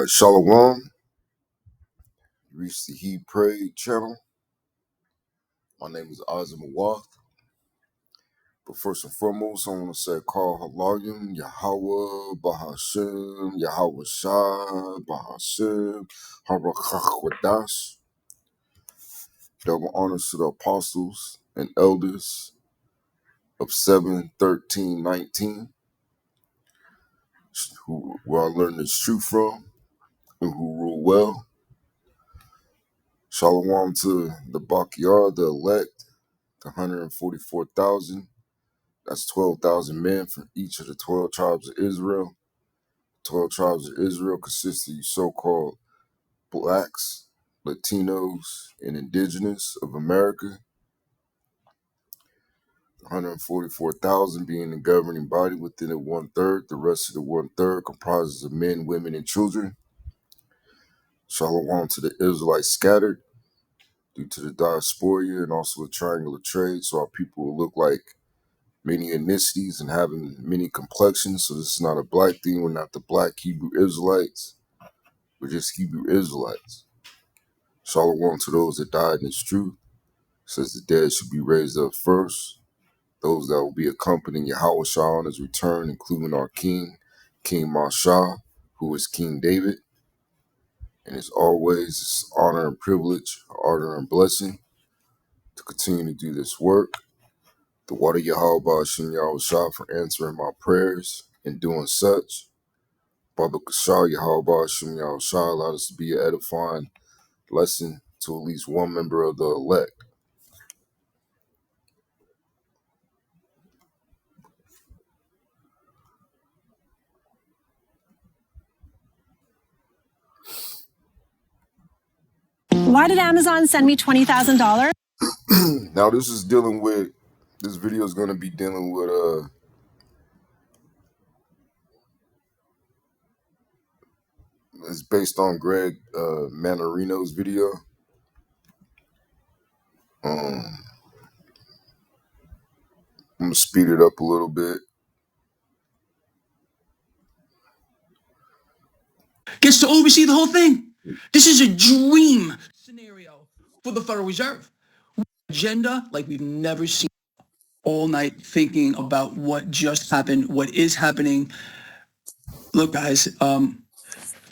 Shalom, you reached the He Prayed channel. My name is Azim Awath. But first and foremost, I want to say call Halayim, Yahweh, Bahashem, Yahweh Shai, Bahashem, Harakach Wadash. Double honors to the apostles and elders of 7, 13, 19, where I learned this truth from and who rule well. Shalom to the Backyard, the elect, the 144,000. That's 12,000 men from each of the 12 tribes of Israel. 12 tribes of Israel consist of you so-called blacks, Latinos, and indigenous of America. 144,000 being the governing body within it one-third. The rest of the one-third comprises of men, women, and children. Shalom to the Israelites scattered due to the diaspora and also the triangular trade, so our people will look like many ethnicities and having many complexions. So this is not a black thing. We're not the black Hebrew Israelites. We're just Hebrew Israelites. Shalom to those that died in this truth. Says the dead should be raised up first. Those that will be accompanying Yahweh Shah on his return, including our King, King Mashah, who is King David. And as always, it's honor and privilege, honor and blessing to continue to do this work. The water Yahweh Hashem Yahweh Shah for answering my prayers and doing such. Baba Kashah Yahweh Hashem Yahweh Shah allowed us to be an edifying lesson to at least one member of the elect. Why did Amazon send me $20,000? Now this video is going to be dealing with it's based on Greg Manarino's video. I'm gonna speed it up a little bit. Gets to oversee the whole thing. This is a dream scenario for the Federal Reserve. Agenda like we've never seen. All night thinking about what just happened, what is happening. Look, guys,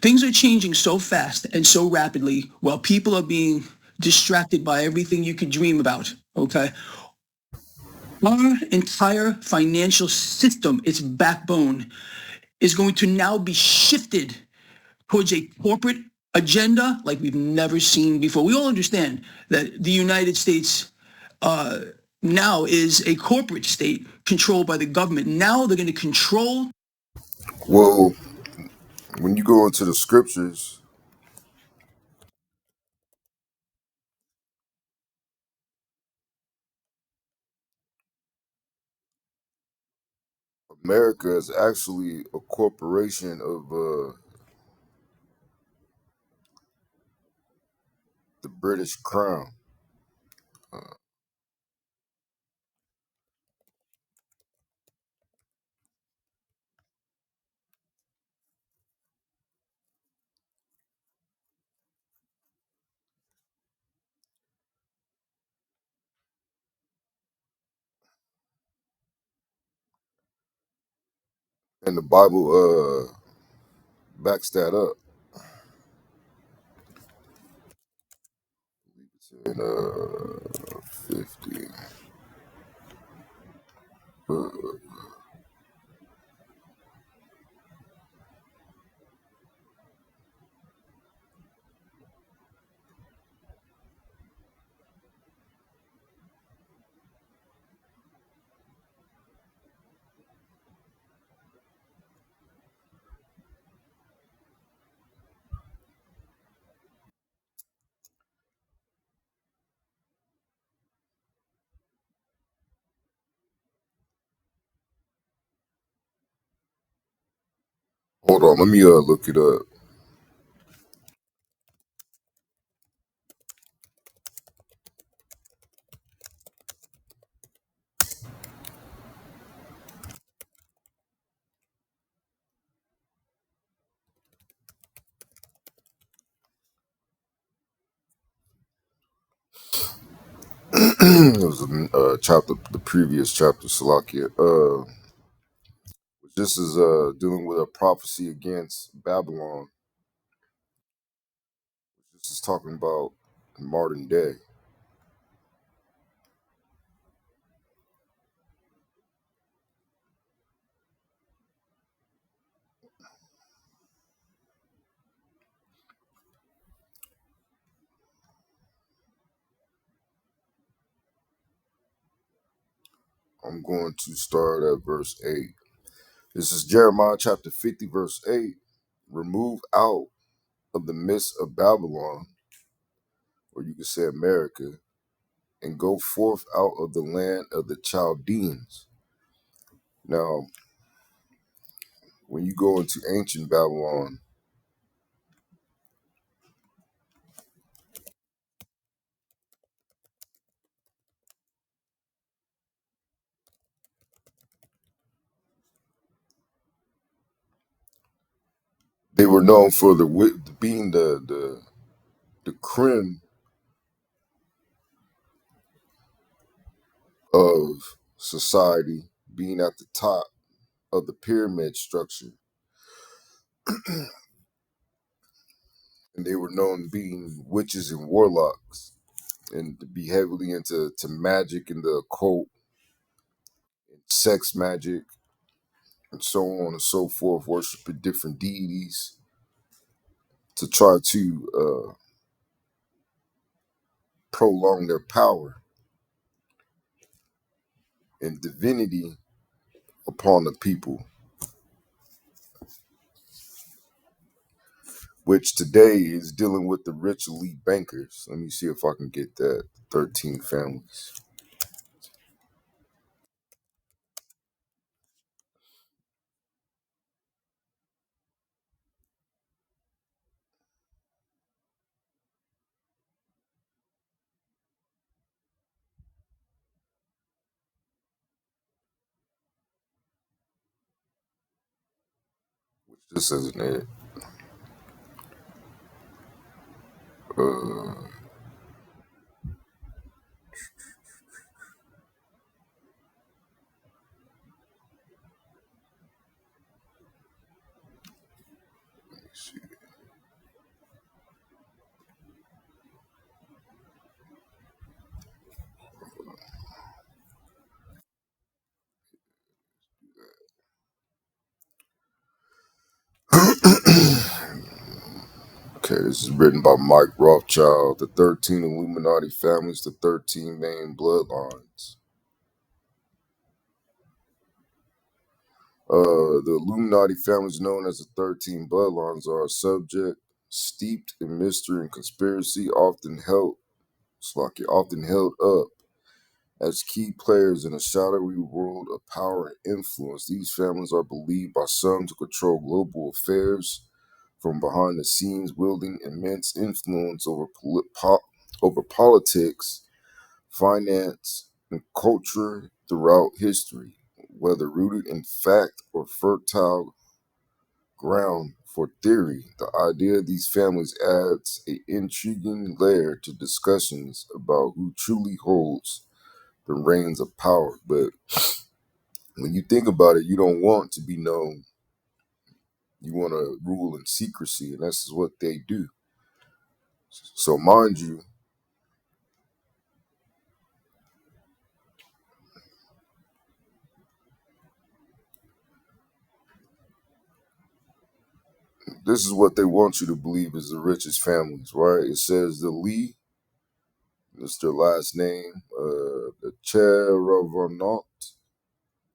things are changing so fast and so rapidly while people are being distracted by everything you could dream about, okay? Our entire financial system, its backbone, is going to now be shifted towards a corporate agenda like we've never seen before. We all understand that the United States now is a corporate state controlled by the government. Now they're going to control. Well, when you go into the scriptures, America is actually a corporation of the British Crown. And the Bible backs that up. It's in 50. Hold on, let me look it up. it was a chapter, the previous chapter, Salakia. This is dealing with a prophecy against Babylon. This is talking about modern day. I'm going to start at verse 8. This is Jeremiah chapter 50, verse 8. Remove out of the midst of Babylon, or you could say America, and go forth out of the land of the Chaldeans. Now, when you go into ancient Babylon, they were known for being the creme of society, being at the top of the pyramid structure, and they were known being witches and warlocks, and to be heavily into magic and the occult, and sex magic, and so on and so forth, worshiping different deities to try to prolong their power and divinity upon the people, which today is dealing with the rich elite bankers. Let me see if I can get that. 13 families. Which this isn't it. Uh, let me see. Okay, this is written by Mike Rothschild. The 13 Illuminati families, the 13 main bloodlines. The Illuminati families, known as the 13 bloodlines, are a subject steeped in mystery and conspiracy, often held up as key players in a shadowy world of power and influence. These families are believed by some to control global affairs from behind the scenes, wielding immense influence over politics, finance, and culture throughout history, whether rooted in fact or fertile ground for theory. The idea of these families adds an intriguing layer to discussions about who truly holds the reins of power. But when you think about it, you don't want to be known. You want to rule in secrecy, and this is what they do. So, mind you, this is what they want you to believe is the richest families, right? It says the Lee, that's their last name, the Cheravanant,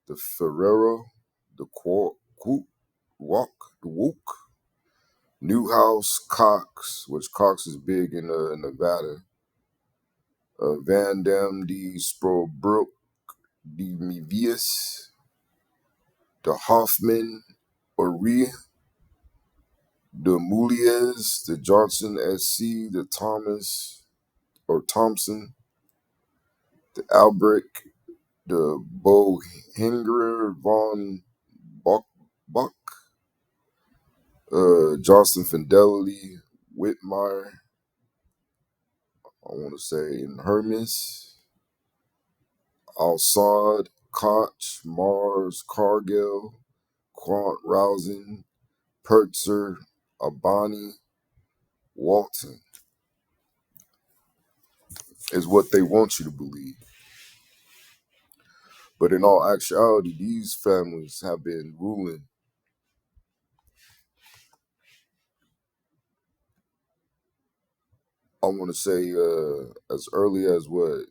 the Ferrero, the Wok, the Wook, Newhouse, Cox, which Cox is big in Nevada, Van Dam, D. Sprobrook, D. Mevius, the Hoffman, Ori, the Muliez, the Johnson SC, the Thomas or Thompson, the Albrecht, the Bohinger von Buck, Johnston Fidelity, Whitmire, I want to say, and Hermes, Al-Sad, Koch, Mars, Cargill, Quant Rousing, Pertzer, Abani, Walton is what they want you to believe. But in all actuality, these families have been ruling, I want to say, as early as what,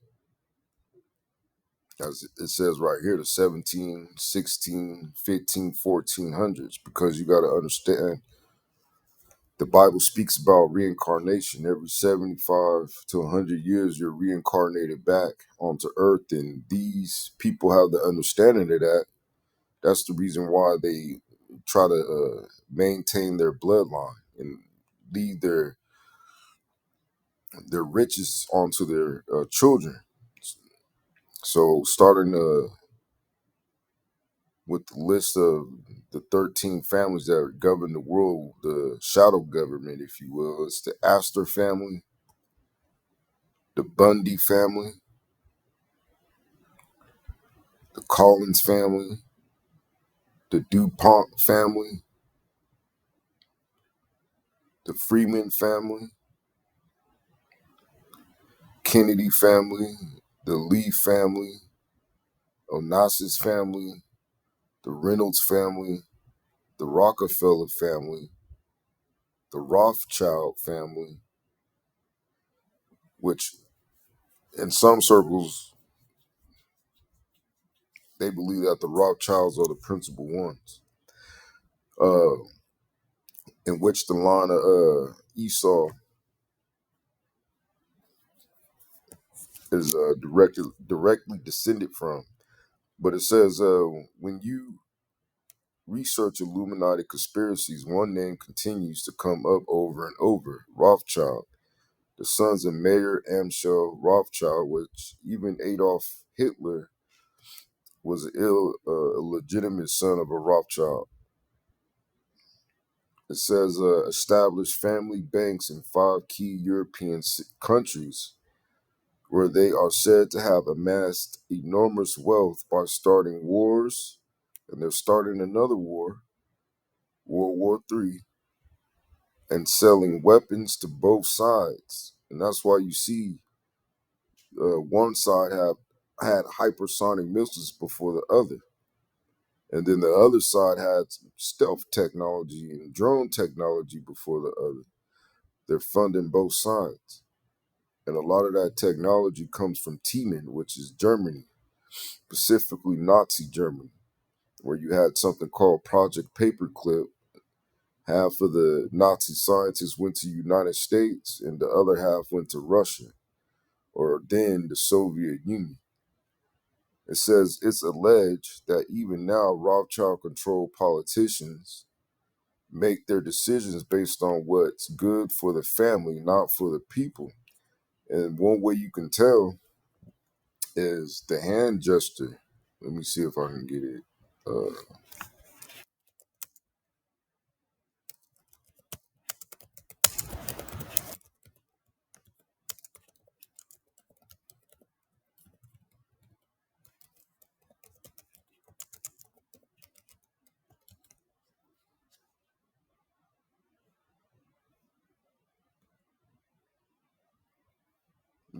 as it says right here, the 17, 16, 15, 1400s, because you got to understand the Bible speaks about reincarnation. Every 75 to 100 years, you're reincarnated back onto earth. And these people have the understanding of that. That's the reason why they try to maintain their bloodline and leave their riches onto their children. So starting with the list of the 13 families that govern the world, the shadow government, if you will, it's the Astor family, the Bundy family, the Collins family, the DuPont family, the Freeman family, Kennedy family, the Lee family, Onassis family, the Reynolds family, the Rockefeller family, the Rothschild family, which in some circles they believe that the Rothschilds are the principal ones, uh, in which the line of Esau is directly descended from. But it says when you research Illuminati conspiracies, one name continues to come up over and over: Rothschild. The sons of Mayer Amschel Rothschild, which even Adolf Hitler was a illegitimate son of a Rothschild. It says established family banks in 5 key European countries where they are said to have amassed enormous wealth by starting wars, and they're starting another war, World War III, and selling weapons to both sides. And that's why you see one side have had hypersonic missiles before the other. And then the other side had stealth technology and drone technology before the other. They're funding both sides. And a lot of that technology comes from Tiemann, which is Germany, specifically Nazi Germany, where you had something called Project Paperclip. Half of the Nazi scientists went to the United States and the other half went to Russia, or then the Soviet Union. It says it's alleged that even now Rothschild-controlled politicians make their decisions based on what's good for the family, not for the people. And one way you can tell is the hand gesture. Let me see if I can get it.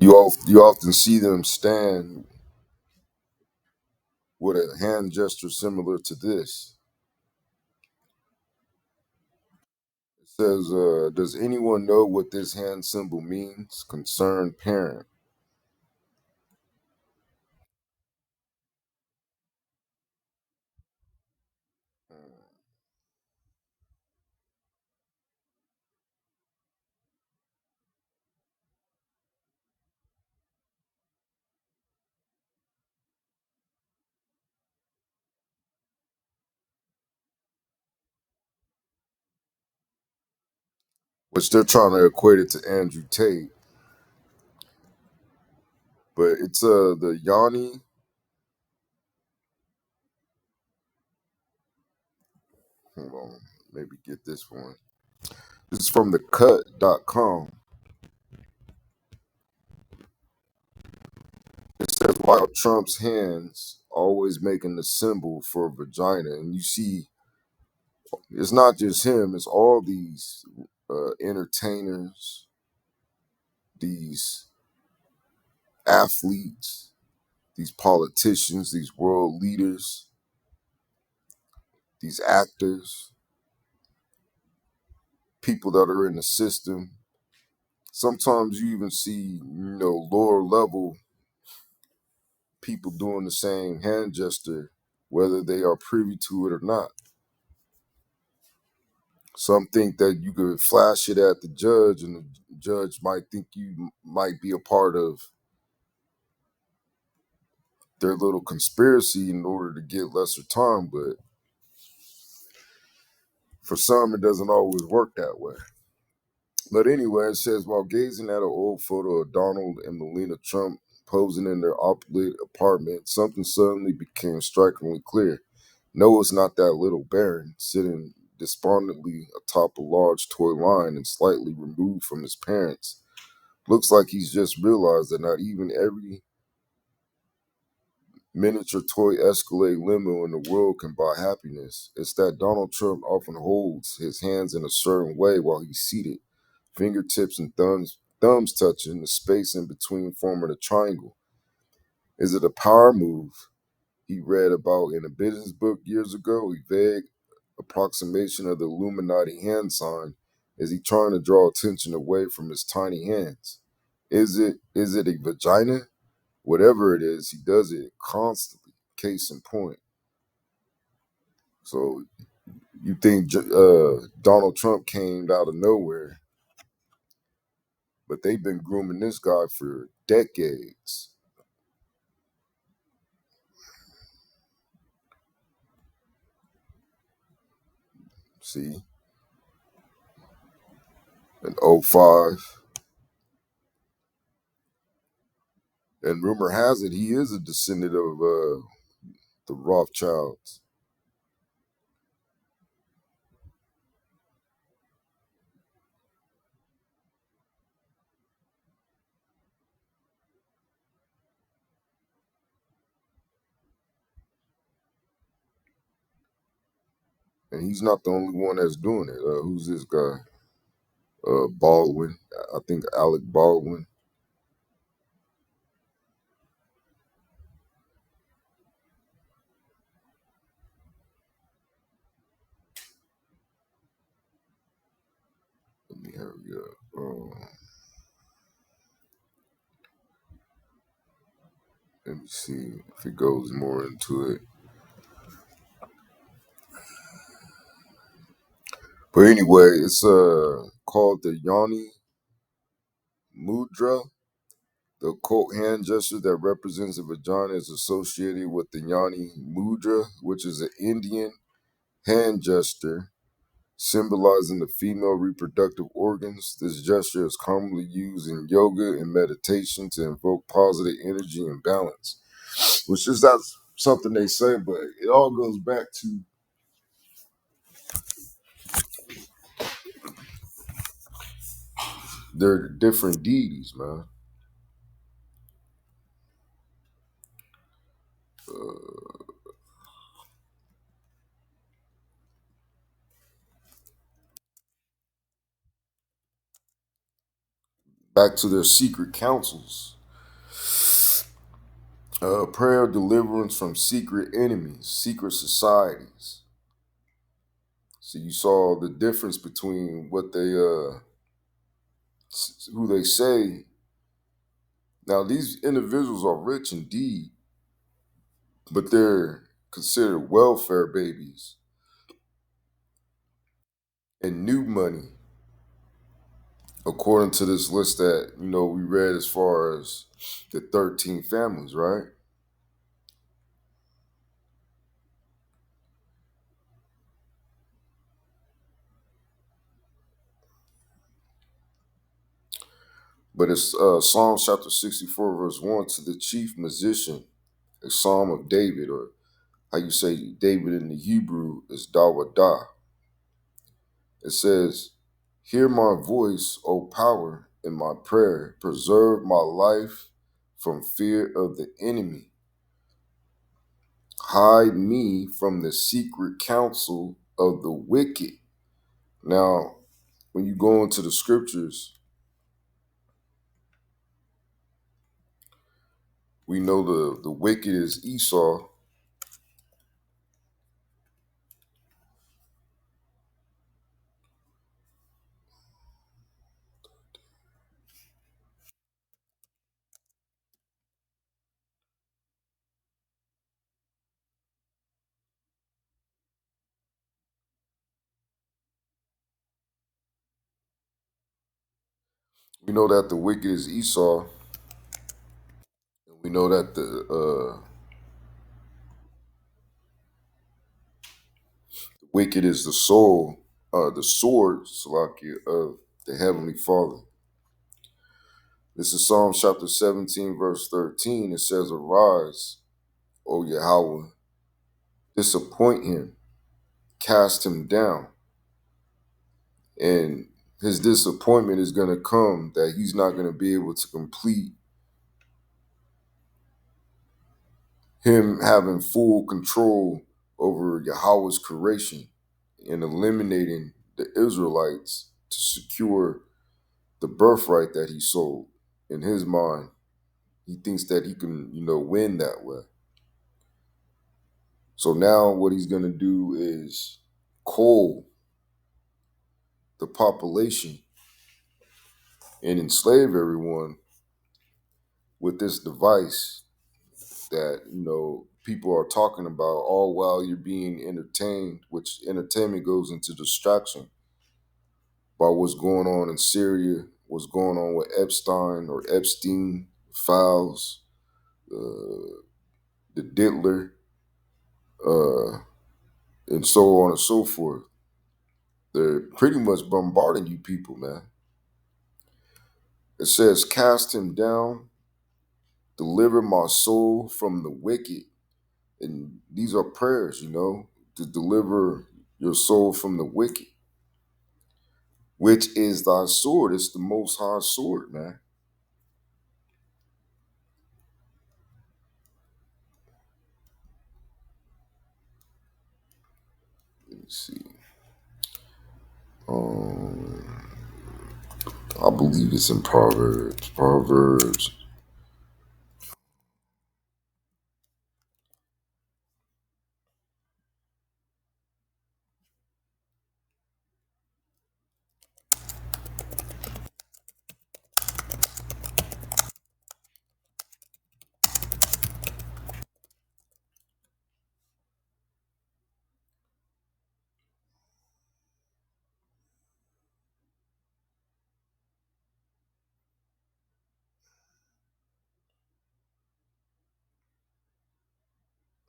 You often see them stand with a hand gesture similar to this. It says, "Does anyone know what this hand symbol means?" Concerned parent. Which they're trying to equate it to Andrew Tate, but it's the Yanni. Hold on, maybe get this one. This is from thecut.com. It says why are Trump's hands always making the symbol for a vagina? And you see, it's not just him; it's all these entertainers, these athletes, these politicians, these world leaders, these actors, people that are in the system. Sometimes you even see, lower level people doing the same hand gesture, whether they are privy to it or not. Some think that you could flash it at the judge, and the judge might think you might be a part of their little conspiracy in order to get lesser time. But for some, it doesn't always work that way. But anyway, it says while gazing at an old photo of Donald and Melania Trump posing in their opulent apartment, something suddenly became strikingly clear. No, it's not that little Baron sitting despondently atop a large toy line and slightly removed from his parents. Looks like he's just realized that not even every miniature toy Escalade limo in the world can buy happiness. It's that Donald Trump often holds his hands in a certain way while he's seated, fingertips and thumbs touching the space in between forming a triangle. Is it a power move he read about in a business book years ago? A vague approximation of the Illuminati hand sign? Is he trying to draw attention away from his tiny hands? Is it a vagina? Whatever it is, he does it constantly. Case in point. So you think Donald Trump came out of nowhere, but they've been grooming this guy for decades. See, in '05. And rumor has it he is a descendant of the Rothschilds. And he's not the only one that's doing it. Who's this guy? Baldwin. I think Alec Baldwin. Let me hurry up. Let me see if it goes more into it. But anyway, it's called the Yoni Mudra. The occult hand gesture that represents a vagina is associated with the Yoni Mudra, which is an Indian hand gesture symbolizing the female reproductive organs. This gesture is commonly used in yoga and meditation to invoke positive energy and balance, which is that's something they say, but it all goes back to their different deities, man. Back to their secret councils. Prayer deliverance from secret enemies, secret societies. So you saw the difference between what they who they say. Now these individuals are rich indeed, but they're considered welfare babies and new money, according to this list that we read as far as the 13 families, right? But it's Psalms chapter 64, verse 1, to the chief musician, a psalm of David, or how you say David in the Hebrew is Dawadah. It says, hear my voice, O power, in my prayer. Preserve my life from fear of the enemy. Hide me from the secret counsel of the wicked. Now, when you go into the scriptures, we know the wicked is Esau. We know that the wicked is Esau. And we know that the wicked is the soul, the sword, Salakia, of the Heavenly Father. This is Psalm chapter 17, verse 13. It says, Arise, O Yahweh, disappoint him, cast him down. And his disappointment is going to come that he's not going to be able to complete him having full control over Yahweh's creation and eliminating the Israelites to secure the birthright that he sold. In his mind, he thinks that he can, win that way. So now what he's going to do is cull the population and enslave everyone with this device that, people are talking about all while you're being entertained, which entertainment goes into distraction by what's going on in Syria, what's going on with Epstein or Epstein files, the Diddler, and so on and so forth. They're pretty much bombarding you people, man. It says, cast him down, deliver my soul from the wicked. And these are prayers, to deliver your soul from the wicked, which is thy sword. It's the most high sword, man. Let me see. I believe it's in Proverbs. Proverbs.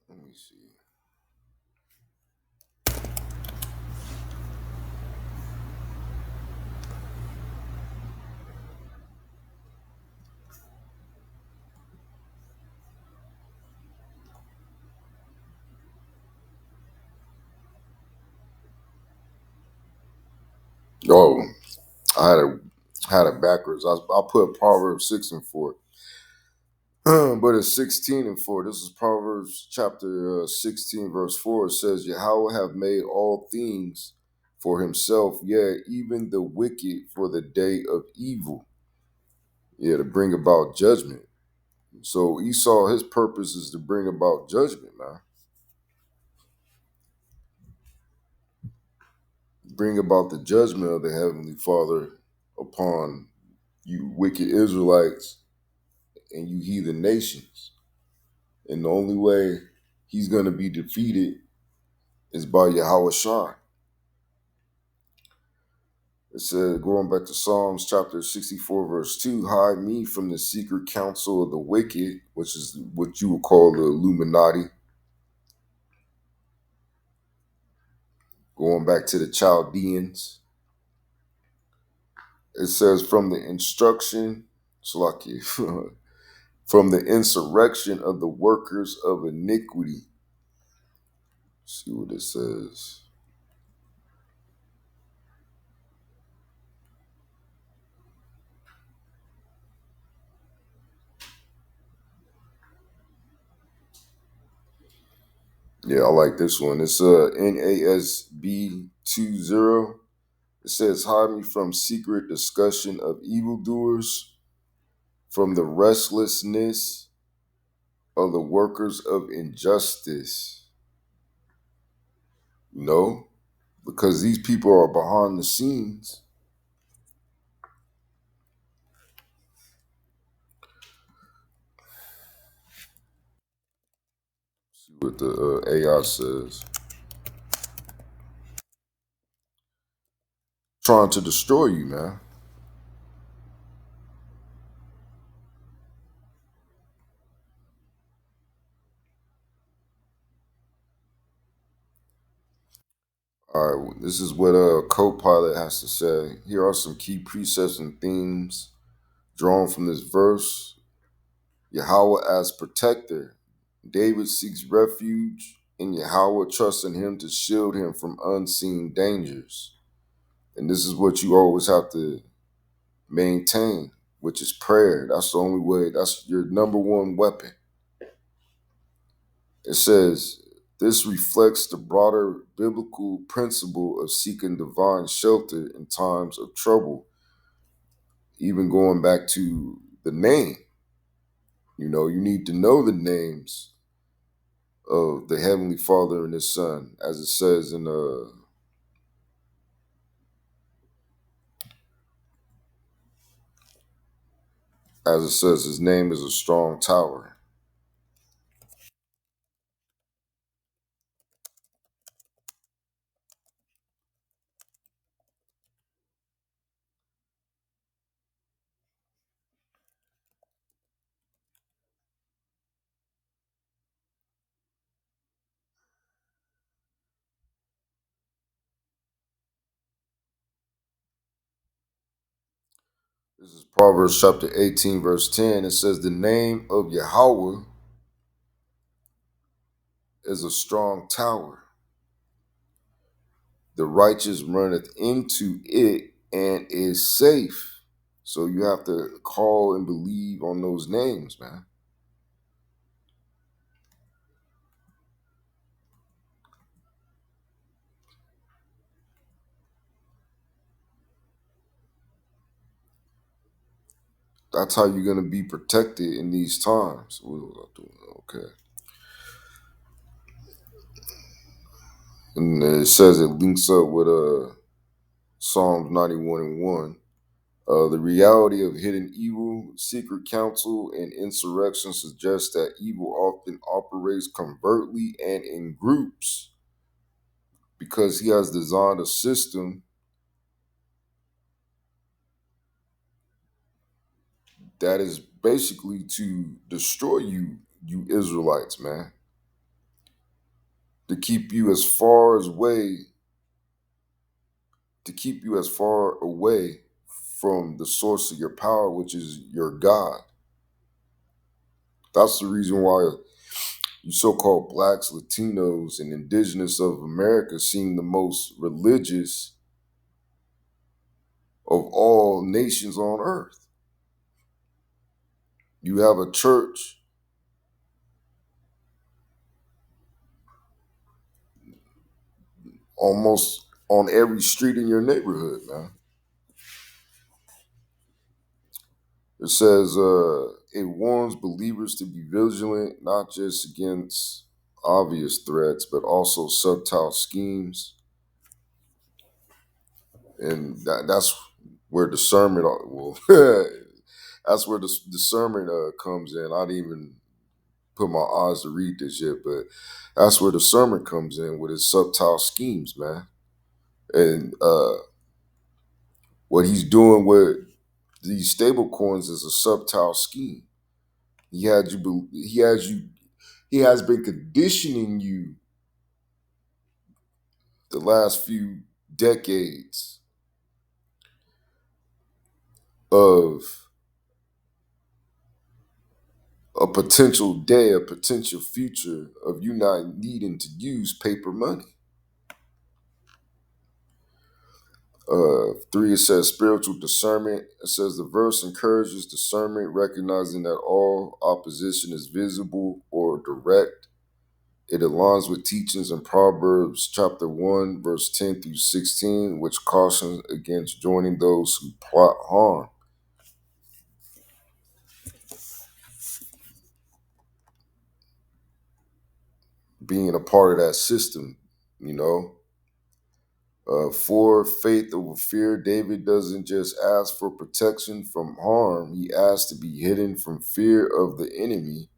Let me see. Oh, I had it backwards. I put Proverbs 6:4. But it's 16:4. This is Proverbs chapter 16, verse 4. It says, Yahweh have made all things for himself, yea, even the wicked for the day of evil. Yeah, to bring about judgment. So Esau, his purpose is to bring about judgment, man. Bring about the judgment of the Heavenly Father upon you wicked Israelites and you heathen nations. And the only way he's going to be defeated is by Yahweh Shai. It said, going back to Psalms chapter 64, verse 2, hide me from the secret counsel of the wicked, which is what you would call the Illuminati. Going back to the Chaldeans, it says, from the instruction, Salaki, from the insurrection of the workers of iniquity. See what it says. Yeah, I like this one. It's NASB 20. It says, hide me from secret discussion of evildoers, from the restlessness of the workers of injustice. No, because these people are behind the scenes. See what the AI says. Trying to destroy you, man. All right, well, this is what Copilot has to say. Here are some key precepts and themes drawn from this verse. Yahweh as protector. David seeks refuge in Yahweh, trusting him to shield him from unseen dangers. And this is what you always have to maintain, which is prayer. That's the only way. That's your number one weapon. It says, this reflects the broader biblical principle of seeking divine shelter in times of trouble, even going back to the name. You know, you need to know the names of the Heavenly Father and His Son, as it says in as it says, His name is a strong tower. This is Proverbs chapter 18, verse 10. It says, the name of Yahweh is a strong tower. The righteous runneth into it and is safe. So you have to call and believe on those names, man. That's how you're going to be protected in these times. What was I doing? Okay. And it says it links up with Psalms 91 and 1. The reality of hidden evil, secret counsel, and insurrection suggests that evil often operates covertly and in groups because he has designed a system that is basically to destroy you, you Israelites, man. To keep you as far as way, to keep you as far away from the source of your power, which is your God. That's the reason why you so-called blacks, Latinos, and indigenous of America seem the most religious of all nations on earth. You have a church almost on every street in your neighborhood, man. It says it warns believers to be vigilant, not just against obvious threats, but also subtle schemes. And that's where discernment, well, that's where the discernment comes in. I didn't even put my eyes to read this yet, but that's where discernment comes in with his subtle schemes, man. And what he's doing with these stable coins is a subtle scheme. He has been conditioning you the last few decades of a potential day, a potential future of you not needing to use paper money. 3, it says spiritual discernment. It says the verse encourages discernment, recognizing that all opposition is visible or direct. It aligns with teachings in Proverbs chapter 1, verse 10 through 16, which cautions against joining those who plot harm, being a part of that system, you know. For faith over fear, David doesn't just ask for protection from harm, he asks to be hidden from fear of the enemy.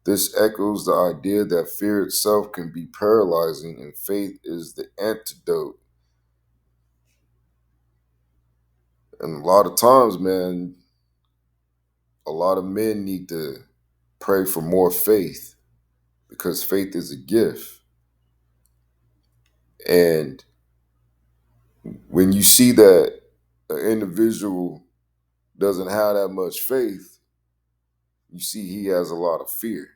This echoes the idea that fear itself can be paralyzing and faith is the antidote. And a lot of times, man, a lot of men need to pray for more faith because faith is a gift. And when you see that an individual doesn't have that much faith, you see he has a lot of fear.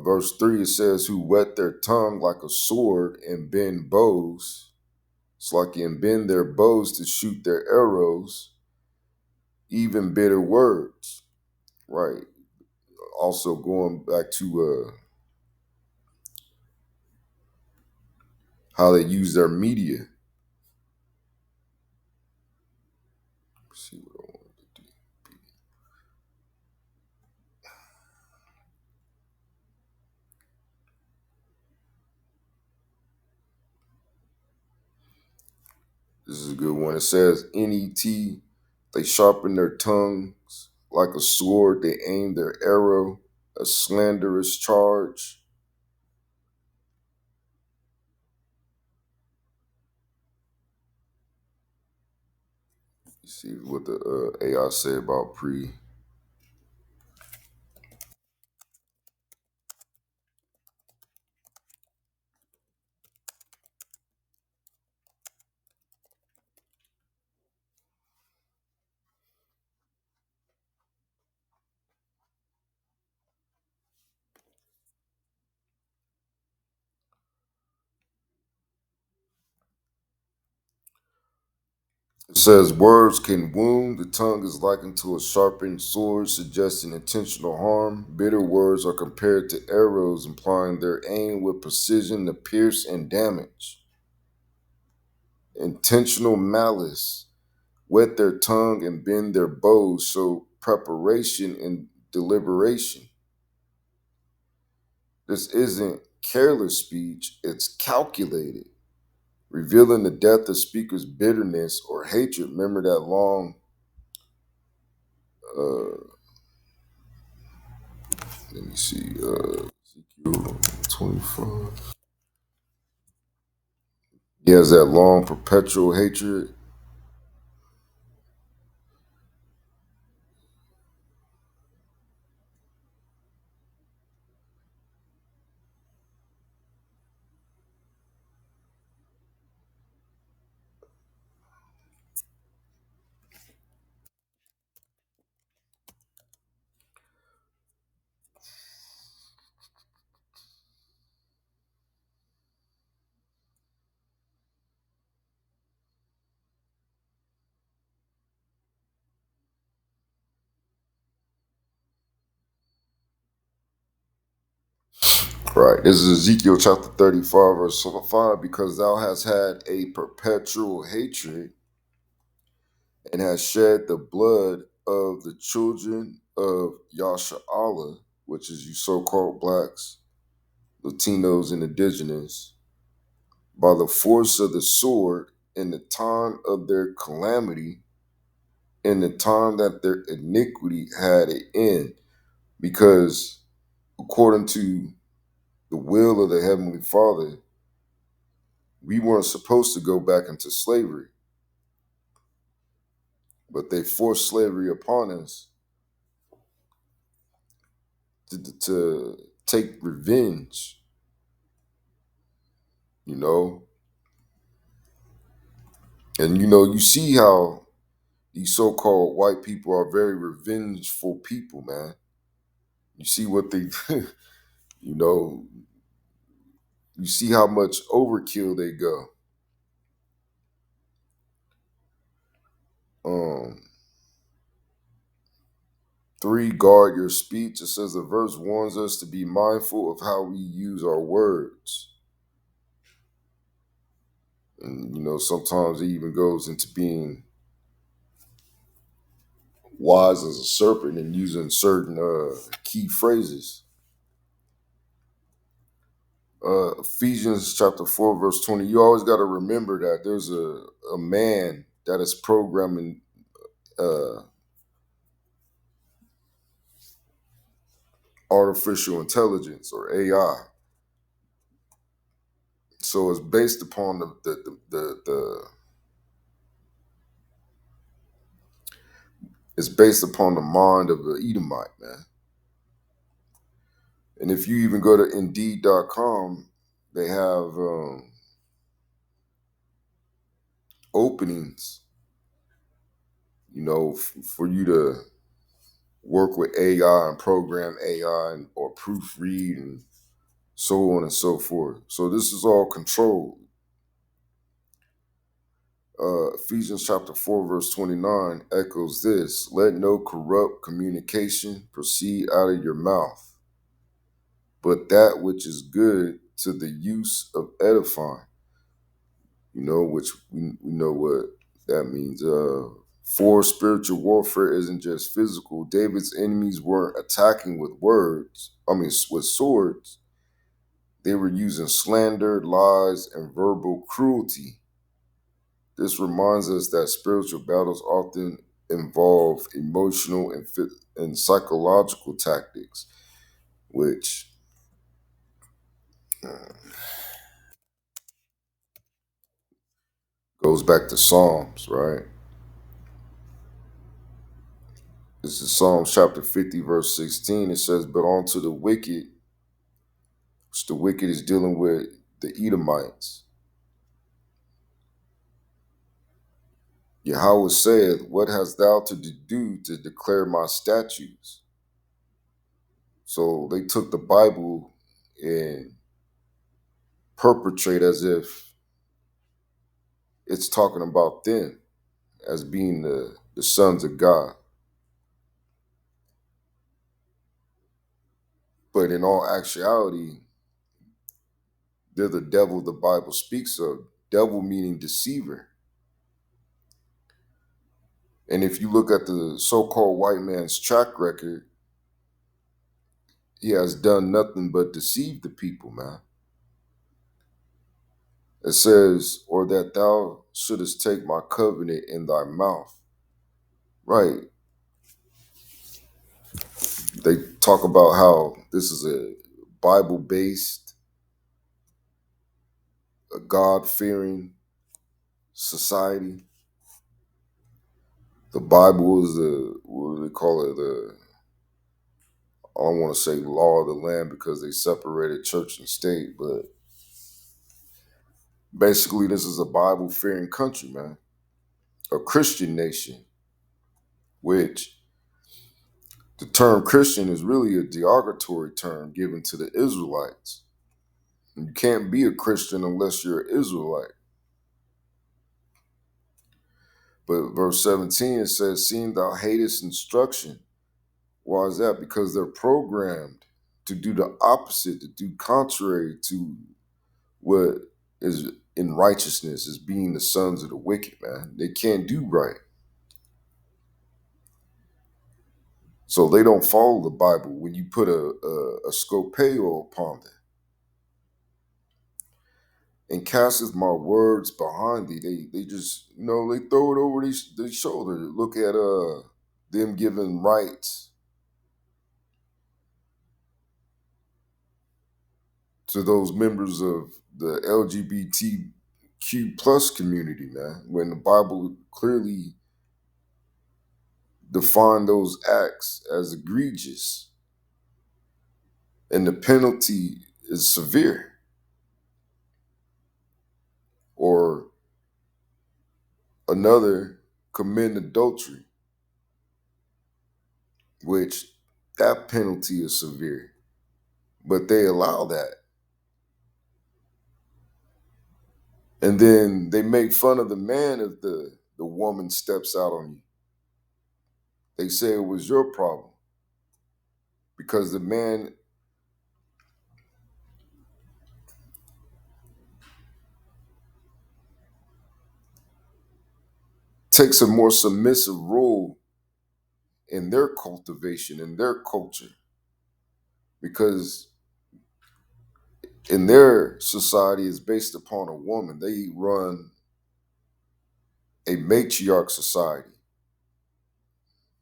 Verse 3, it says, who wet their tongue like a sword and bend bows. It's like and bend their bows to shoot their arrows, even bitter words, right? Also going back to how they use their media. Let's see what I want to do. This is a good one. It says, NET, they sharpen their tongues like a sword, they aim their arrow, a slanderous charge. You see what the AI say about pre. It says words can wound. The tongue is likened to a sharpened sword, suggesting intentional harm. Bitter words are compared to arrows, implying their aim with precision to pierce and damage. Intentional malice. Wet their tongue and bend their bows, show preparation and deliberation. This isn't careless speech, it's calculated, revealing the depth of speaker's bitterness or hatred. Remember that long let me see, Ezekiel 25. He has that long perpetual hatred. Right. This is Ezekiel chapter 35, verse 5. Because thou hast had a perpetual hatred and hast shed the blood of the children of Yasha'Allah, which is you so-called blacks, Latinos, and indigenous, by the force of the sword in the time of their calamity, in the time that their iniquity had an end. Because according to the will of the Heavenly Father, we weren't supposed to go back into slavery, but they forced slavery upon us to take revenge, you know? And, you see how these so-called white people are very revengeful people, man. You see what they, you know, you see how much overkill they go. 3, guard your speech. It says the verse warns us to be mindful of how we use our words. And, sometimes it even goes into being wise as a serpent and using certain key phrases. Ephesians chapter 4, verse 20. You always got to remember that there's a man that is programming artificial intelligence or AI. So it's based upon it's based upon the mind of the Edomite, man. And if you even go to Indeed.com, they have openings, for you to work with AI and program AI or proofread and so on and so forth. So this is all controlled. Ephesians chapter 4, verse 29 echoes this. Let no corrupt communication proceed out of your mouth, but that which is good to the use of edifying. Which we know what that means. For spiritual warfare isn't just physical. David's enemies weren't attacking with with swords. They were using slander, lies, and verbal cruelty. This reminds us that spiritual battles often involve emotional and psychological tactics, which goes back to Psalms, right? This is Psalms chapter 50, verse 16. It says, but unto the wicked, which the wicked is dealing with the Edomites. Yahweh saith, what hast thou to do to declare my statutes? So they took the Bible and perpetrate as if it's talking about them as being the sons of God. But in all actuality, they're the devil the Bible speaks of. Devil meaning deceiver. And if you look at the so-called white man's track record, he has done nothing but deceive the people, man. It says, or that thou shouldest take my covenant in thy mouth. Right. They talk about how this is a Bible-based, a God-fearing society. The Bible is what do they call it? I don't want to say law of the land because they separated church and state, but basically this is a Bible-fearing country, man. A Christian nation, which the term Christian is really a derogatory term given to the Israelites. You can't be a Christian unless you're an Israelite. But verse 17, it says, seeing thou hatest instruction. Why is that? Because they're programmed to do the opposite, to do contrary to what is in righteousness, as being the sons of the wicked, man. They can't do right. So they don't follow the Bible when you put a scopeo upon them. And casteth my words behind thee. They just, they throw it over their shoulder. Look at them giving rights to those members of the LGBTQ plus community, man, when the Bible clearly defined those acts as egregious. And the penalty is severe. Or another, commit adultery, which that penalty is severe. But they allow that. And then they make fun of the man of the the woman steps out on you. They say it was your problem because the man takes a more submissive role in their cultivation, in their culture, because in their society is based upon a woman. They run a matriarch society.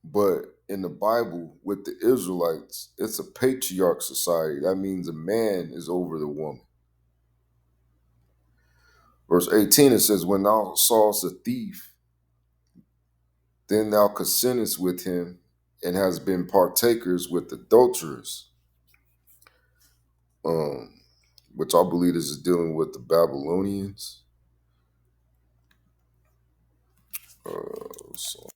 But in the Bible, with the Israelites, it's a patriarch society. That means a man is over the woman. Verse 18, it says, when thou sawest a thief, then thou consentest with him and has been partakers with adulterers. Um, which I believe this is dealing with the Babylonians. So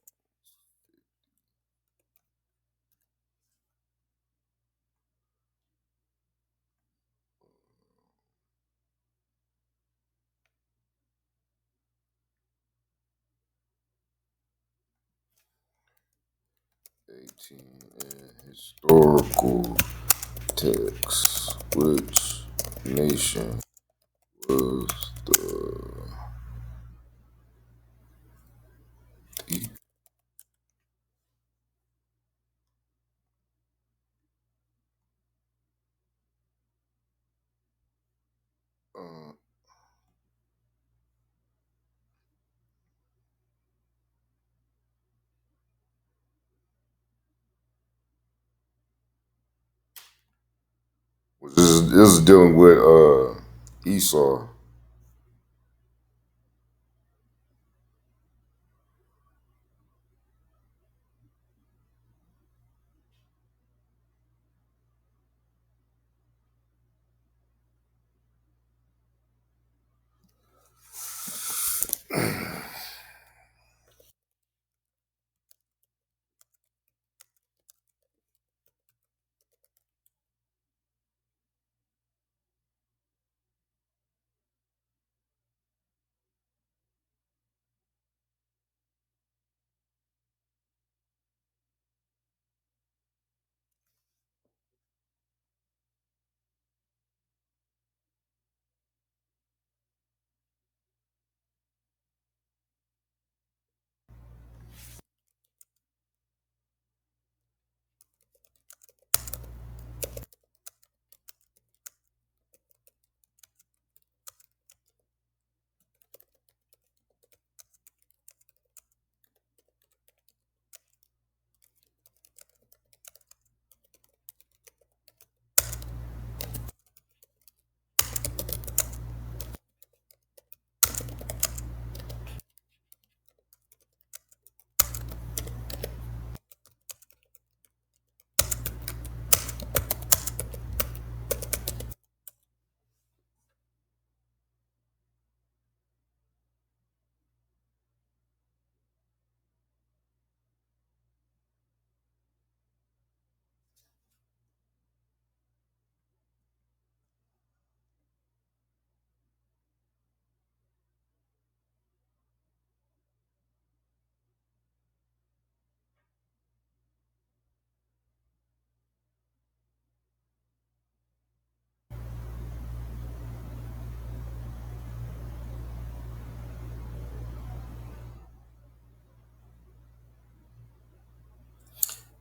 18 in historical text. Which nation was the thief? Uh, this is dealing with Esau.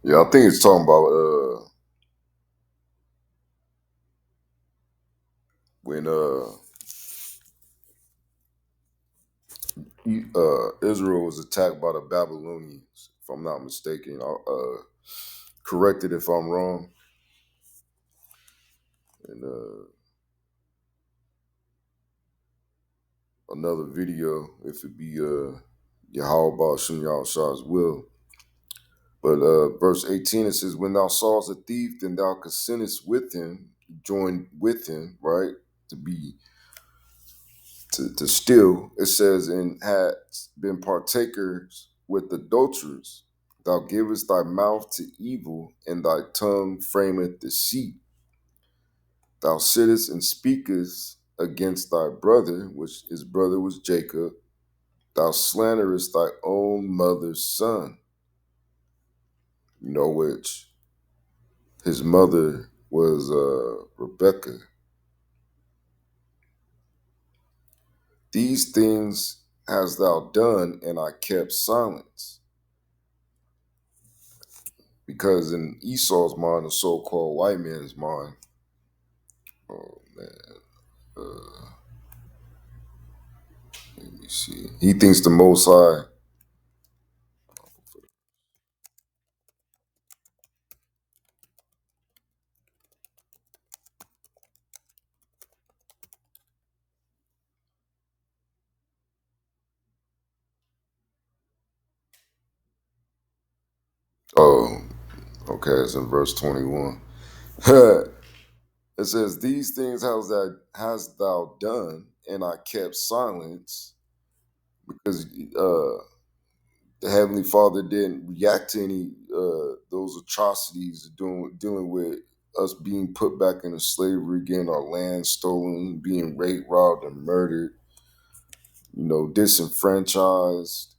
Yeah, I think it's talking about when Israel was attacked by the Babylonians, if I'm not mistaken. I'll correct it if I'm wrong. And another video, if it be Yahweh Shem Shah's will. But verse 18, it says, when thou sawest a thief, then thou consentest with him, join with him, right? To be to steal. It says, and had been partakers with adulterers. Thou givest thy mouth to evil, and thy tongue frameth deceit. Thou sittest and speakest against thy brother, which his brother was Jacob, Thou slanderest thy own mother's son. Which his mother was Rebecca. These things hast thou done, and I kept silence. Because in Esau's mind, the so-called white man's mind, oh man, let me see. He thinks the Most High. Oh, okay, it's in verse 21. It says, "These things hast thou done, and I kept silence," because the Heavenly Father didn't react to any those atrocities dealing with us being put back into slavery, getting our land stolen, being raped, robbed, and murdered, disenfranchised,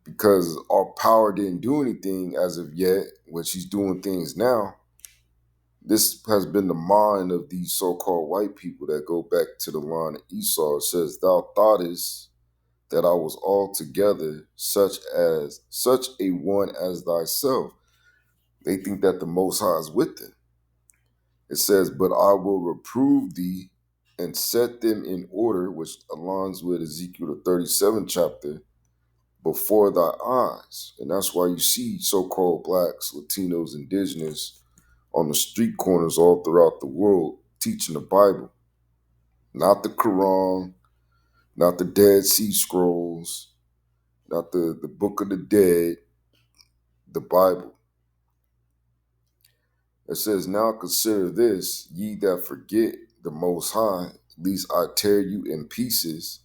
because our power didn't do anything as of yet, which he's doing things now. This has been the mind of these so-called white people that go back to the line of Esau. It says, "Thou thoughtest that I was altogether such a one as thyself." They think that the Most High is with them. It says, "But I will reprove thee and set them in order," which aligns with Ezekiel the 37th chapter, "before thy eyes." And that's why you see so-called blacks, Latinos, indigenous on the street corners all throughout the world teaching the Bible, not the Quran, not the Dead Sea Scrolls, not the Book of the Dead, the Bible. It says, "Now consider this, ye that forget the Most High, lest I tear you in pieces,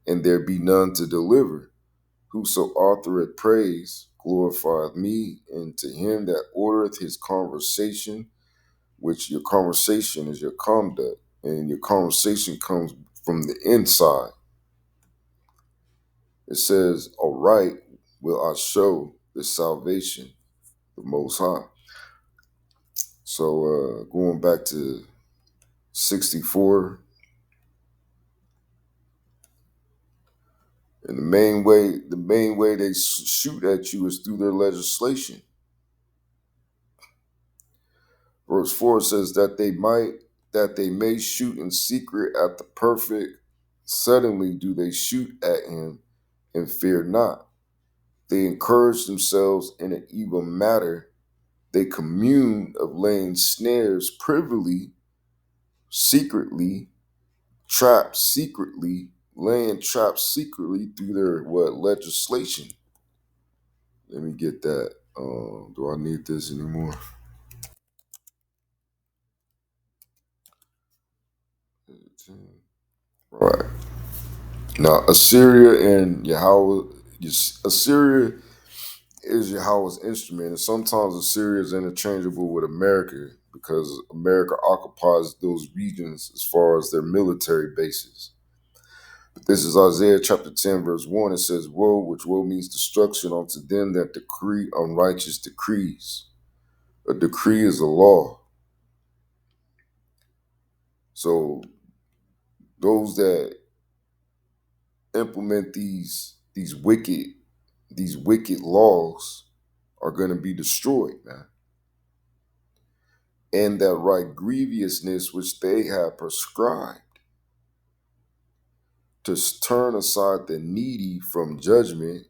and there be none to deliver. Whoso authoreth praise glorifieth me, and to him that ordereth his conversation," which your conversation is your conduct, and your conversation comes from the inside. It says, "Aright will I show the salvation, the Most High." So going back to 64, and the main way they shoot at you is through their legislation. Verse 4 says that they may shoot in secret at the perfect. Suddenly do they shoot at him and fear not. They encourage themselves in an evil matter. They commune of laying snares privily, secretly, laying traps secretly through their legislation. Let me get that. Do I need this anymore? Right. Now, Assyria is Yahweh's instrument, and sometimes Assyria is interchangeable with America because America occupies those regions as far as their military bases. But this is Isaiah chapter 10, verse 1. It says, "Woe," which woe means destruction, "unto them that decree unrighteous decrees." A decree is a law. So those that implement these wicked laws are going to be destroyed, man. And that right grievousness which they have prescribed, to turn aside the needy from judgment,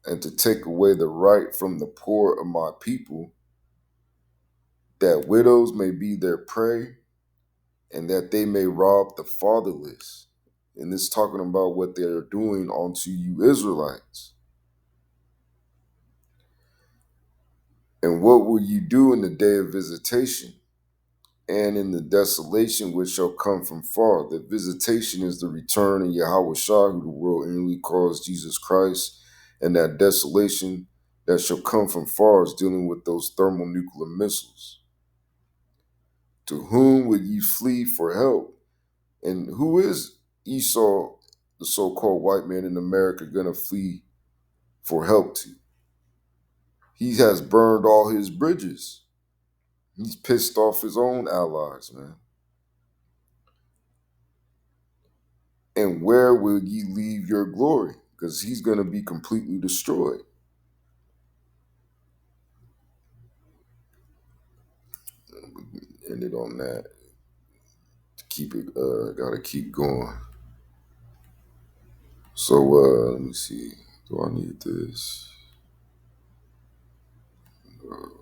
and to take away the right from the poor of my people, that widows may be their prey, and that they may rob the fatherless. And it's talking about what they're doing unto you Israelites. "And what will you do in the day of visitation, and in the desolation which shall come from far?" The visitation is the return of Yahweh Shah, who the world inwardly calls Jesus Christ, and that desolation that shall come from far is dealing with those thermonuclear missiles. "To whom would ye flee for help?" And who is Esau, the so-called white man in America, gonna flee for help to? He has burned all his bridges. He's pissed off his own allies, man. And where will ye leave your glory? Because he's gonna be completely destroyed. Ended on that. To keep it, gotta keep going. So let me see. Do I need this? No.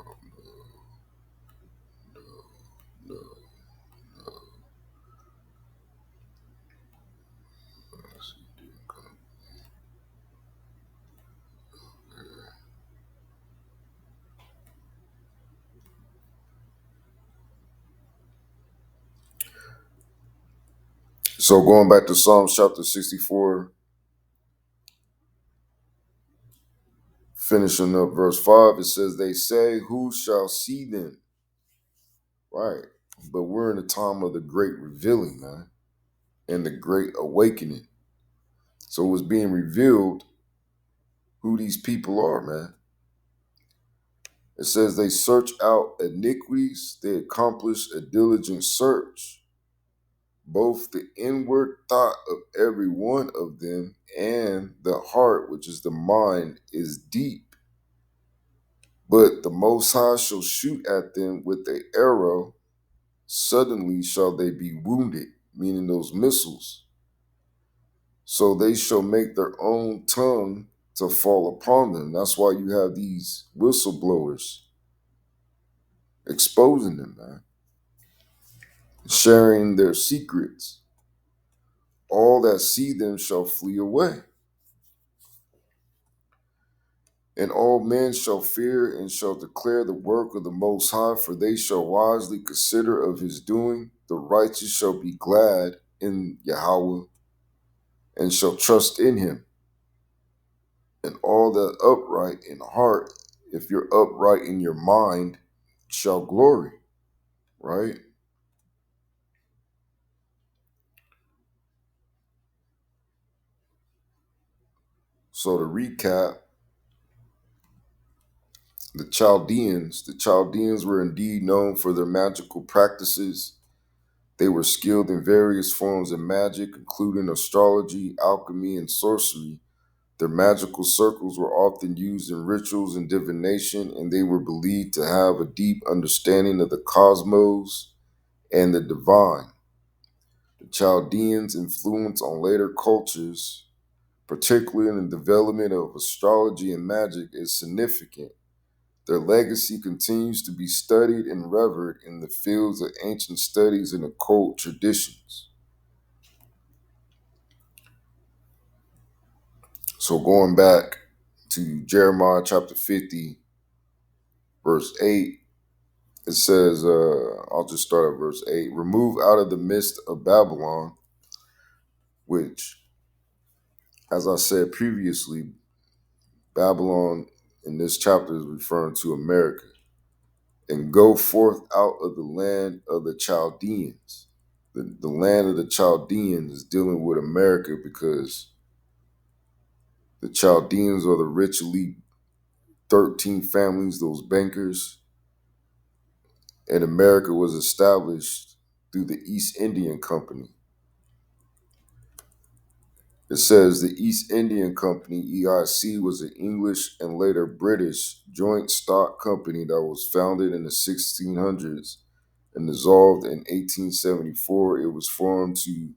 So going back to Psalms chapter 64, finishing up verse 5, it says, they say, who shall see them? Right. But we're in the time of the great revealing, man, and the great awakening. So it's being revealed who these people are, man. It says they search out iniquities, they accomplish a diligent search. Both the inward thought of every one of them and the heart, which is the mind, is deep. But the Most High shall shoot at them with an arrow. Suddenly shall they be wounded, meaning those missiles. So they shall make their own tongue to fall upon them. That's why you have these whistleblowers exposing them, man, sharing their secrets. All that see them shall flee away. And all men shall fear and shall declare the work of the Most High, for they shall wisely consider of his doing. The righteous shall be glad in Yahweh and shall trust in him. And all that upright in heart, if you're upright in your mind, shall glory, right? So to recap, the Chaldeans were indeed known for their magical practices. They were skilled in various forms of magic, including astrology, alchemy, and sorcery. Their magical circles were often used in rituals and divination, and they were believed to have a deep understanding of the cosmos and the divine. The Chaldeans' influence on later cultures, particularly in the development of astrology and magic, is significant. Their legacy continues to be studied and revered in the fields of ancient studies and occult traditions. So going back to Jeremiah chapter 50, verse 8, it says, I'll just start at verse 8. Remove out of the midst of Babylon, which, as I said previously, Babylon in this chapter is referring to America. And go forth out of the land of the Chaldeans. The land of the Chaldeans is dealing with America because the Chaldeans are the rich elite 13 families, those bankers, and America was established through the East Indian Company. It says the East Indian Company, EIC, was an English and later British joint stock company that was founded in the 1600s and dissolved in 1874. It was formed to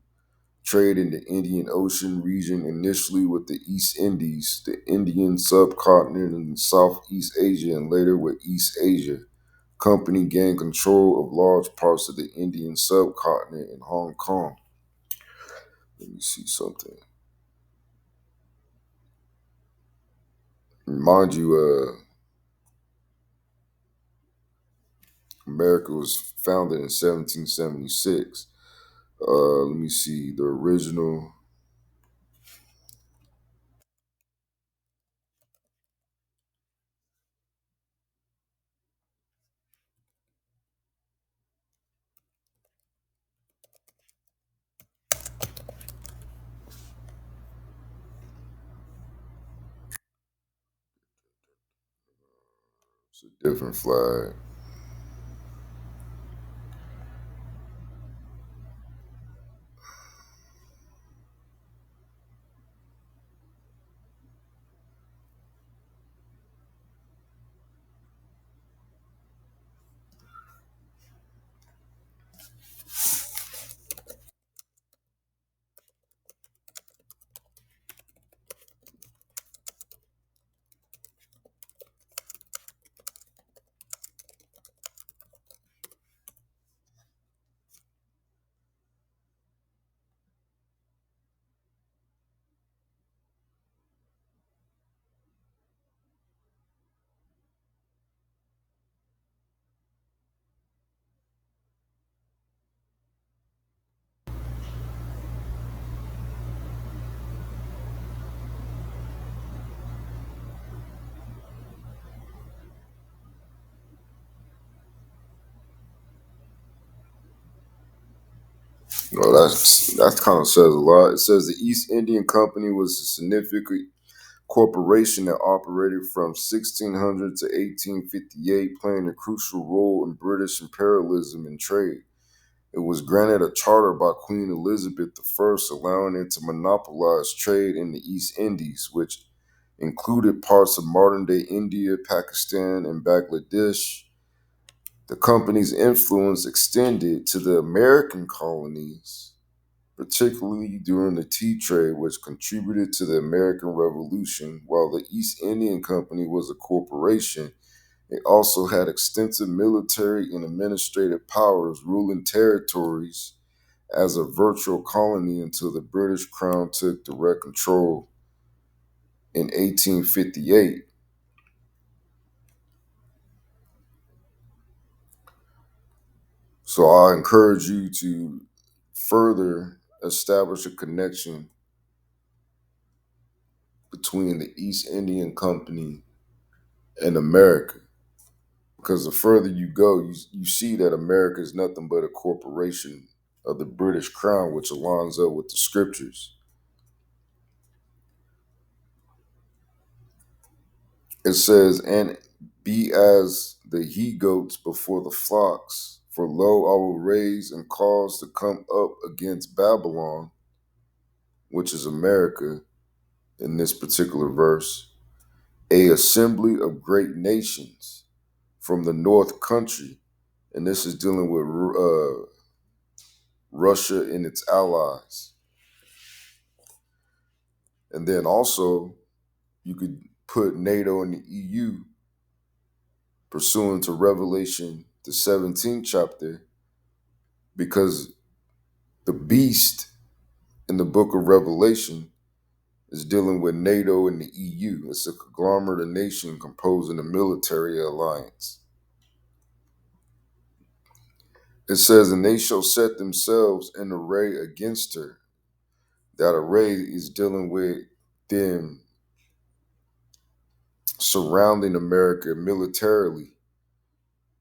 trade in the Indian Ocean region, initially with the East Indies, the Indian subcontinent, and Southeast Asia, and later with East Asia. Company gained control of large parts of the Indian subcontinent and Hong Kong. Let me see something. Mind you, America was founded in 1776. Let me see the original. It's a different flag. Well, that kind of says a lot. It says the East Indian Company was a significant corporation that operated from 1600 to 1858, playing a crucial role in British imperialism and trade. It was granted a charter by Queen Elizabeth I, allowing it to monopolize trade in the East Indies, which included parts of modern-day India, Pakistan, and Bangladesh. The company's influence extended to the American colonies, particularly during the tea trade, which contributed to the American Revolution. While the East Indian Company was a corporation, it also had extensive military and administrative powers, ruling territories as a virtual colony until the British Crown took direct control in 1858. So I encourage you to further establish a connection between the East Indian Company and America. Because the further you go, you see that America is nothing but a corporation of the British Crown, which aligns up with the scriptures. It says, and be as the he goats before the flocks, for lo, I will raise and cause to come up against Babylon, which is America in this particular verse, a assembly of great nations from the north country. And this is dealing with Russia and its allies. And then also, you could put NATO and the EU pursuant to Revelation, the 17th chapter, because the beast in the book of Revelation is dealing with NATO and the EU. It's a conglomerate of nations composing a military alliance. It says, and they shall set themselves in array against her. That array is dealing with them surrounding America militarily,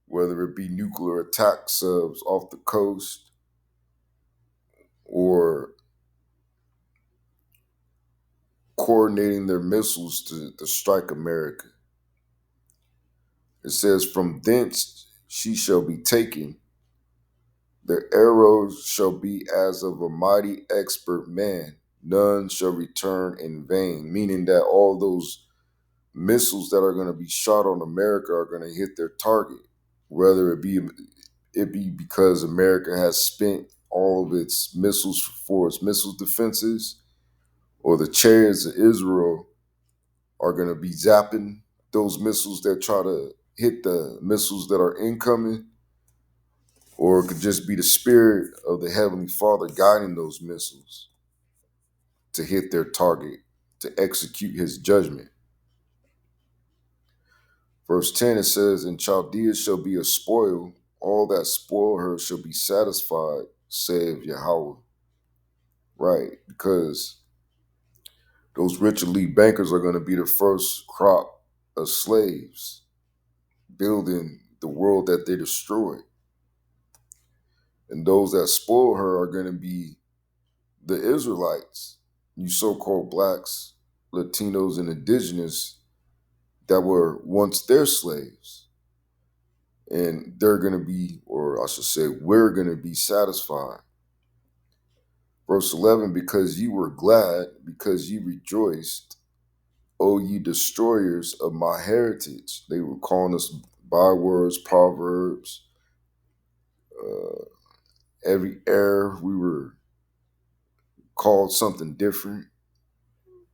whether it be nuclear attack subs off the coast or coordinating their missiles to strike America. It says, from thence she shall be taken. Their arrows shall be as of a mighty expert man. None shall return in vain, meaning that all those missiles that are going to be shot on America are going to hit their target, whether it be because America has spent all of its missiles for its missile defenses, or the chariots of Israel are going to be zapping those missiles that try to hit the missiles that are incoming, or it could just be the spirit of the Heavenly Father guiding those missiles to hit their target, to execute his judgment. Verse 10, it says, and Chaldea shall be a spoil, all that spoil her shall be satisfied, saith Yahweh. Right, because those rich elite bankers are going to be the first crop of slaves building the world that they destroyed. And those that spoil her are going to be the Israelites, you so-called blacks, Latinos, and indigenous that were once their slaves. and they're going to be, or I should say, we're going to be satisfied. Verse 11, because you were glad, because you rejoiced, O ye destroyers of my heritage. They were calling us bywords, proverbs. Every era we were called something different,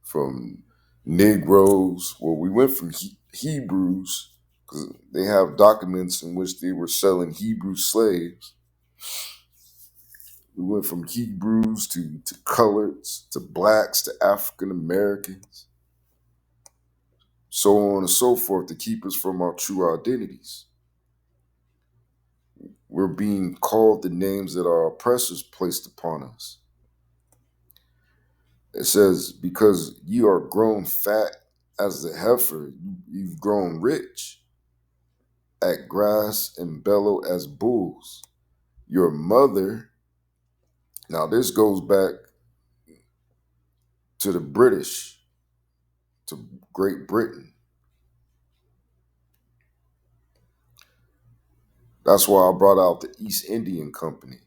from Negroes. Well, we went from Hebrews, because they have documents in which they were selling Hebrew slaves. We went from Hebrews to coloreds, to blacks, to African Americans, so on and so forth, to keep us from our true identities. We're being called the names that our oppressors placed upon us. It says, because you are grown fat as the heifer, you've grown rich at grass and bellow as bulls. Your mother, now this goes back to the British, to Great Britain. That's why I brought out the East Indian Company,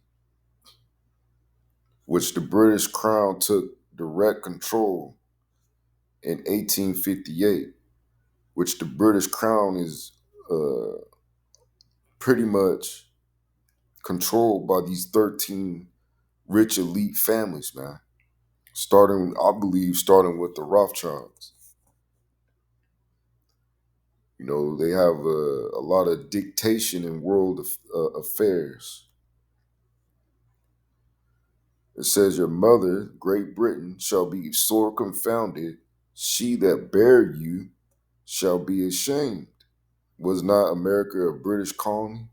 which the British Crown took direct control in 1858, which the British Crown is pretty much controlled by these 13 rich elite families, man. I believe, starting with the Rothschilds. You know, they have a lot of dictation in world affairs. It says, your mother, Great Britain, shall be sore confounded. She that bare you shall be ashamed. Was not America a British colony?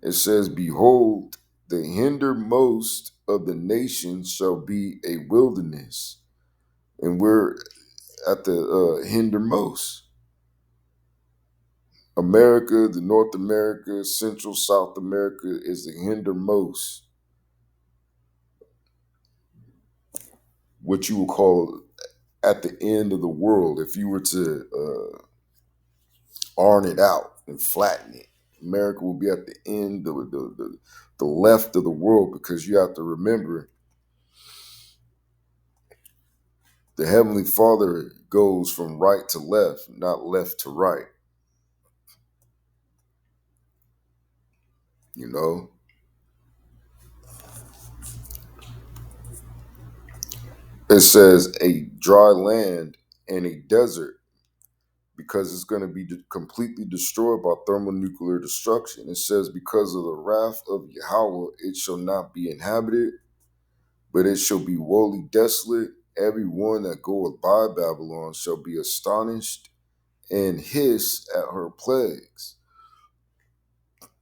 It says, behold, the hindermost of the nations shall be a wilderness. And we're at the hindermost. America, the North America, Central South America is the hindermost. What you would call at the end of the world, if you were to iron it out and flatten it. America will be at the end of the left of the world, because you have to remember the Heavenly Father goes from right to left, not left to right. You know? It says a dry land and a desert, because it's going to be completely destroyed by thermonuclear destruction. It says, because of the wrath of Yahweh, it shall not be inhabited, but it shall be wholly desolate. Every one that goeth by Babylon shall be astonished and hiss at her plagues.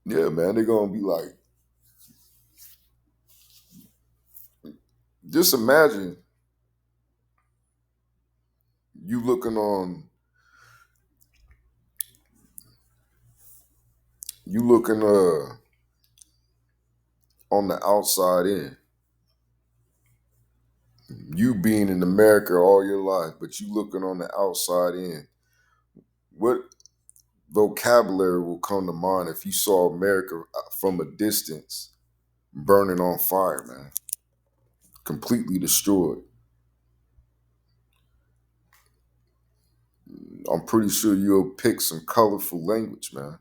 Yeah, man, they're going to be like, just imagine you looking on the outside in. You being in America all your life, but you looking on the outside in. What vocabulary will come to mind if you saw America from a distance burning on fire, man? Completely destroyed. I'm pretty sure you'll pick some colorful language, man.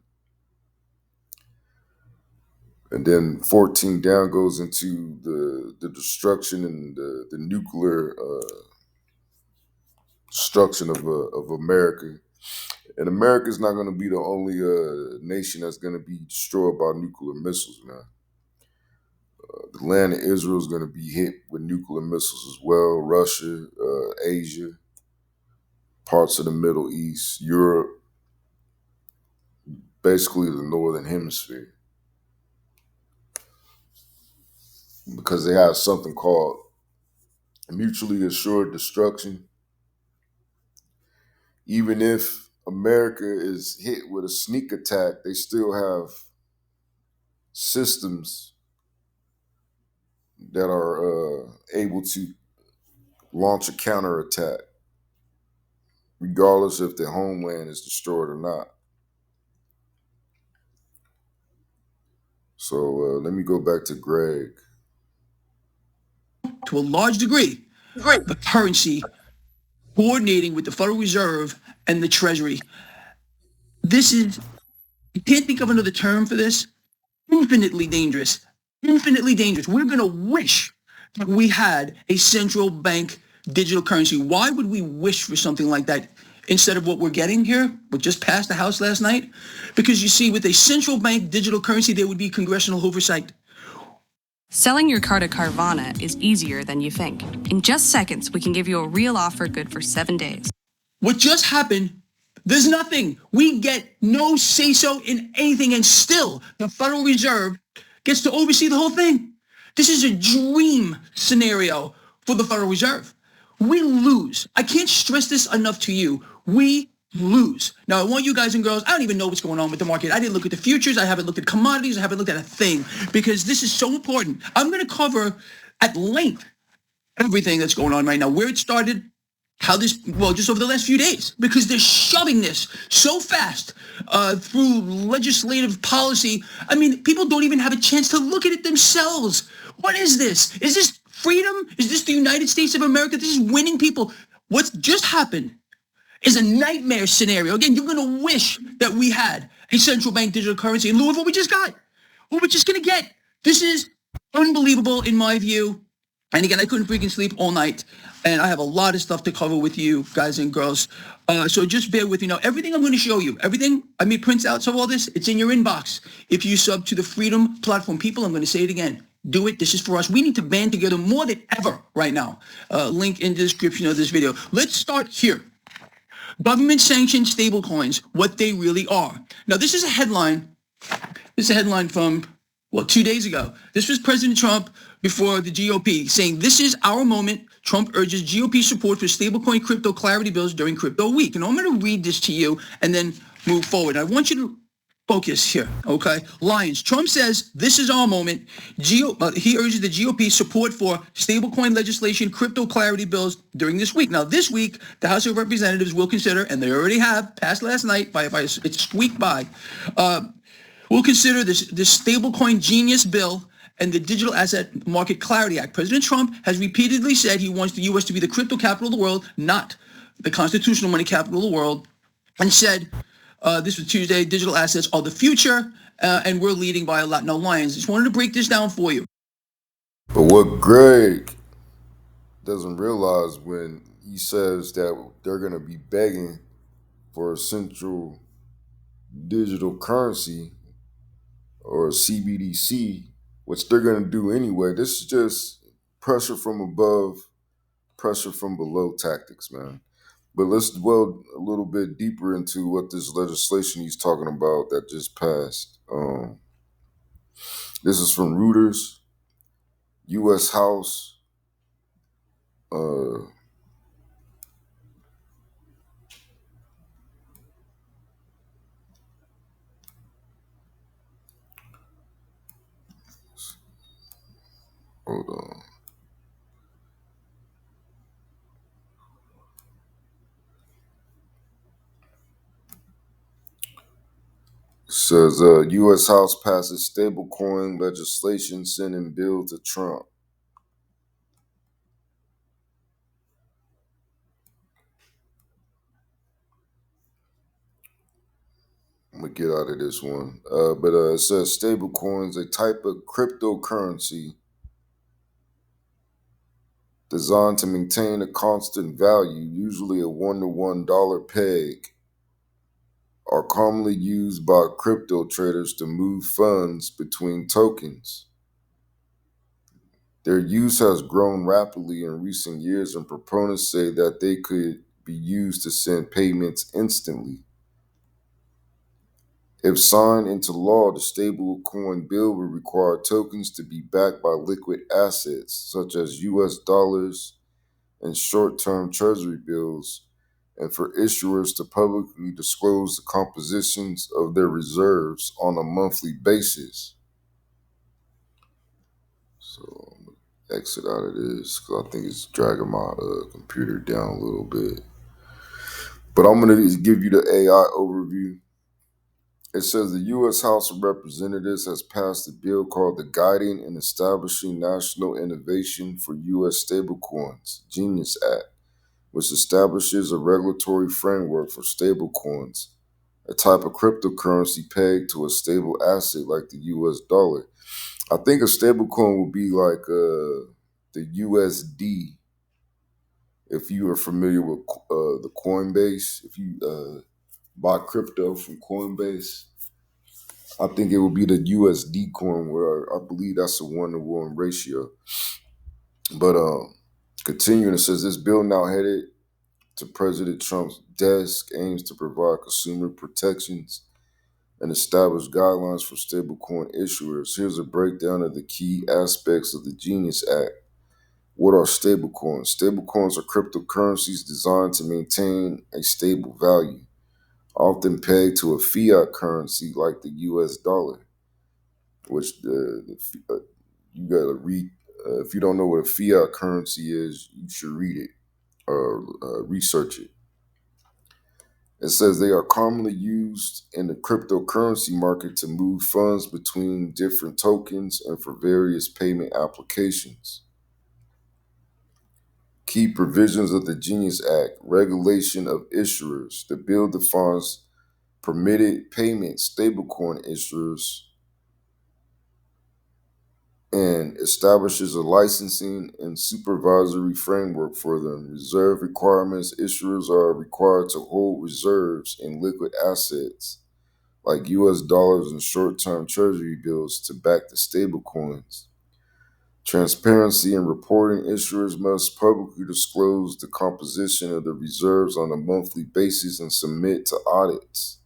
And then 14 down goes into the destruction and the nuclear destruction of America. And America's not going to be the only nation that's going to be destroyed by nuclear missiles, man. The land of Israel is going to be hit with nuclear missiles as well. Russia, Asia, parts of the Middle East, Europe, basically the Northern Hemisphere. Because they have something called mutually assured destruction. Even if America is hit with a sneak attack, they still have systems that are able to launch a counterattack, regardless if the homeland is destroyed or not. So let me go back to Greg. To a large degree, the currency coordinating with the Federal Reserve and the Treasury. This is, you can't think of another term for this, infinitely dangerous. Infinitely dangerous. We're going to wish that we had a central bank digital currency. Why would we wish for something like that instead of what we're getting here, what just passed the House last night? Because you see, with a central bank digital currency, there would be congressional oversight. Selling your car to Carvana is easier than you think. In just seconds, we can give you a real offer good for 7 days. What just happened, there's nothing. We get no say-so in anything, and still the Federal Reserve gets to oversee the whole thing. This is a dream scenario for the Federal Reserve. We lose. I can't stress this enough to you. We lose. Now, I want you guys and girls, I don't even know what's going on with the market. I didn't look at the futures. I haven't looked at commodities. I haven't looked at a thing, because this is so important. I'm going to cover at length everything that's going on right now, where it started, how this, well, just over the last few days, because they're shoving this so fast through legislative policy. I mean, people don't even have a chance to look at it themselves. What is this? Is this freedom? Is this the United States of America? This is winning people. What's just happened is a nightmare scenario. Again, you're going to wish that we had a central bank digital currency in lieu of what we just got, what we're just going to get. This is unbelievable in my view. And again, I couldn't freaking sleep all night. And I have a lot of stuff to cover with you guys and girls. So just bear with me. Now, everything I'm going to show you, everything, I made prints outs of all this. It's in your inbox. If you sub to the Freedom Platform, people, I'm going to say it again. Do it. This is for us. We need to band together more than ever right now. Link in the description of this video. Let's start here. Government-sanctioned stablecoins, what they really are. Now, this is a headline. This is a headline from, well, 2 days ago. This was President Trump before the GOP saying, "This is our moment. Trump urges GOP support for stablecoin crypto clarity bills during crypto week." And I'm going to read this to you and then move forward. I want you to focus here, okay? Lions. Trump says, "This is our moment." He urges the GOP support for stablecoin legislation, crypto clarity bills during this week. Now, this week, the House of Representatives will consider, and they already have, passed last night, it squeaked by, we'll consider this stablecoin genius bill and the Digital Asset Market Clarity Act. President Trump has repeatedly said he wants the U.S. to be the crypto capital of the world, not the constitutional money capital of the world, and said, this was Tuesday, digital assets are the future, and we're leading by a lot. Now, Lions, just wanted to break this down for you. But what Greg doesn't realize when he says that they're going to be begging for a central digital currency or a CBDC, which they're going to do anyway, this is just pressure from above, pressure from below tactics, man. But let's dwell a little bit deeper into what this legislation he's talking about that just passed. This is from Reuters, U.S. House. Hold on. It says U.S. House passes stablecoin legislation, sending bill to Trump. I'm gonna get out of this one. But it says stablecoins, a type of cryptocurrency designed to maintain a constant value, usually a $1 to $1 peg, are commonly used by crypto traders to move funds between tokens. Their use has grown rapidly in recent years, and proponents say that they could be used to send payments instantly. If signed into law, the stablecoin bill would require tokens to be backed by liquid assets, such as US dollars and short-term treasury bills, and for issuers to publicly disclose the compositions of their reserves on a monthly basis. So I'm going to exit out of this because I think it's dragging my computer down a little bit. But I'm going to give you the AI overview. It says the U.S. House of Representatives has passed a bill called the Guiding and Establishing National Innovation for U.S. Stablecoins, Genius Act, which establishes a regulatory framework for stablecoins, a type of cryptocurrency pegged to a stable asset like the U.S. dollar. I think a stablecoin would be like the USD. If you are familiar with the Coinbase, if you buy crypto from Coinbase, I think it would be the USD coin, where I believe that's a 1-to-1 ratio. But continuing, it says this bill now headed to President Trump's desk aims to provide consumer protections and establish guidelines for stablecoin issuers. Here's a breakdown of the key aspects of the Genius Act. What are stablecoins? Stablecoins are cryptocurrencies designed to maintain a stable value, often pegged to a fiat currency like the US dollar, which you gotta read. If you don't know what a fiat currency is, you should read it or research it. It says they are commonly used in the cryptocurrency market to move funds between different tokens and for various payment applications. Key provisions of the Genius Act: regulation of issuers. The bill defines permitted payment stablecoin issuers and establishes a licensing and supervisory framework for them. Reserve requirements. Issuers are required to hold reserves in liquid assets like US dollars and short-term treasury bills to back the stablecoins. Transparency and reporting. Issuers must publicly disclose the composition of the reserves on a monthly basis and submit to audits.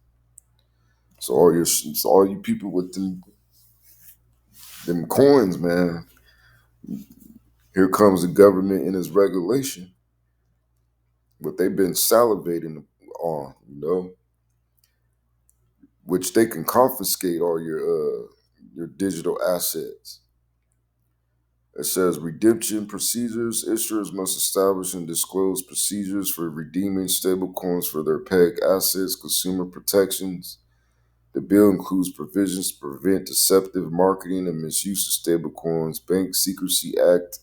So all you people with them coins, man, here comes the government in its regulation. But they've been salivating on, which they can confiscate all your digital assets. It says redemption procedures. Issuers must establish and disclose procedures for redeeming stablecoins for their pegged assets. Consumer protections. The bill includes provisions to prevent deceptive marketing and misuse of stablecoins. Bank Secrecy Act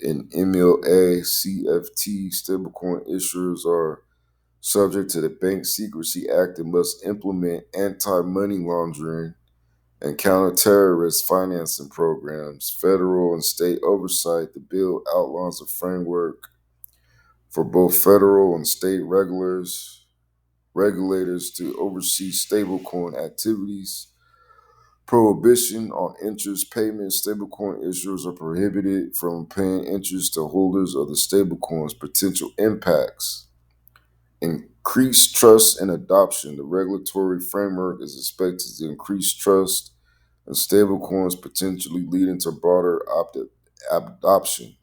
and MLA CFT. Stablecoin issuers are subject to the Bank Secrecy Act and must implement anti-money laundering and counter-terrorist financing programs. Federal and state oversight. The bill outlines a framework for both federal and state regulators to oversee stablecoin activities. Prohibition on interest payments. Stablecoin issuers are prohibited from paying interest to holders of the stablecoins. Potential impacts: increased trust and adoption. The regulatory framework is expected to increase trust and stablecoins, potentially leading to broader adoption,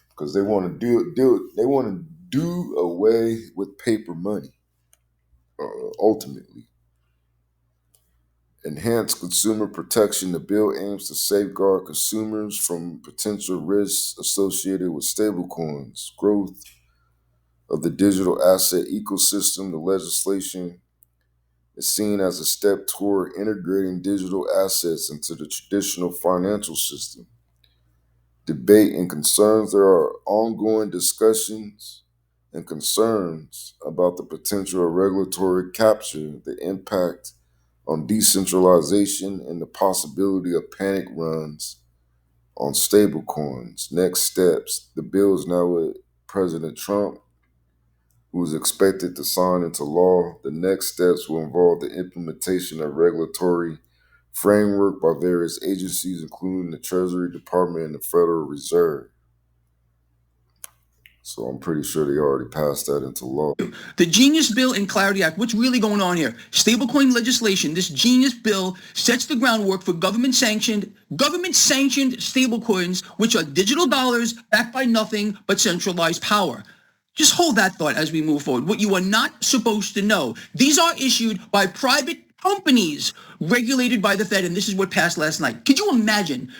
because they want to they want to do away with paper money. Ultimately, enhance consumer protection. The bill aims to safeguard consumers from potential risks associated with stablecoins. Growth of the digital asset ecosystem. The legislation is seen as a step toward integrating digital assets into the traditional financial system. Debate and concerns. There are ongoing discussions and concerns about the potential of regulatory capture, the impact on decentralization, and the possibility of panic runs on stablecoins. Next steps. The bill is now with President Trump, who is expected to sign into law. The next steps will involve the implementation of regulatory framework by various agencies, including the Treasury Department and the Federal Reserve. So I'm pretty sure they already passed that into law. The Genius Bill and Clarity Act, what's really going on here? Stablecoin legislation. This Genius Bill sets the groundwork for government-sanctioned stablecoins, which are digital dollars backed by nothing but centralized power. Just hold that thought as we move forward. What you are not supposed to know, these are issued by private companies regulated by the Fed, and this is what passed last night. Could you imagine?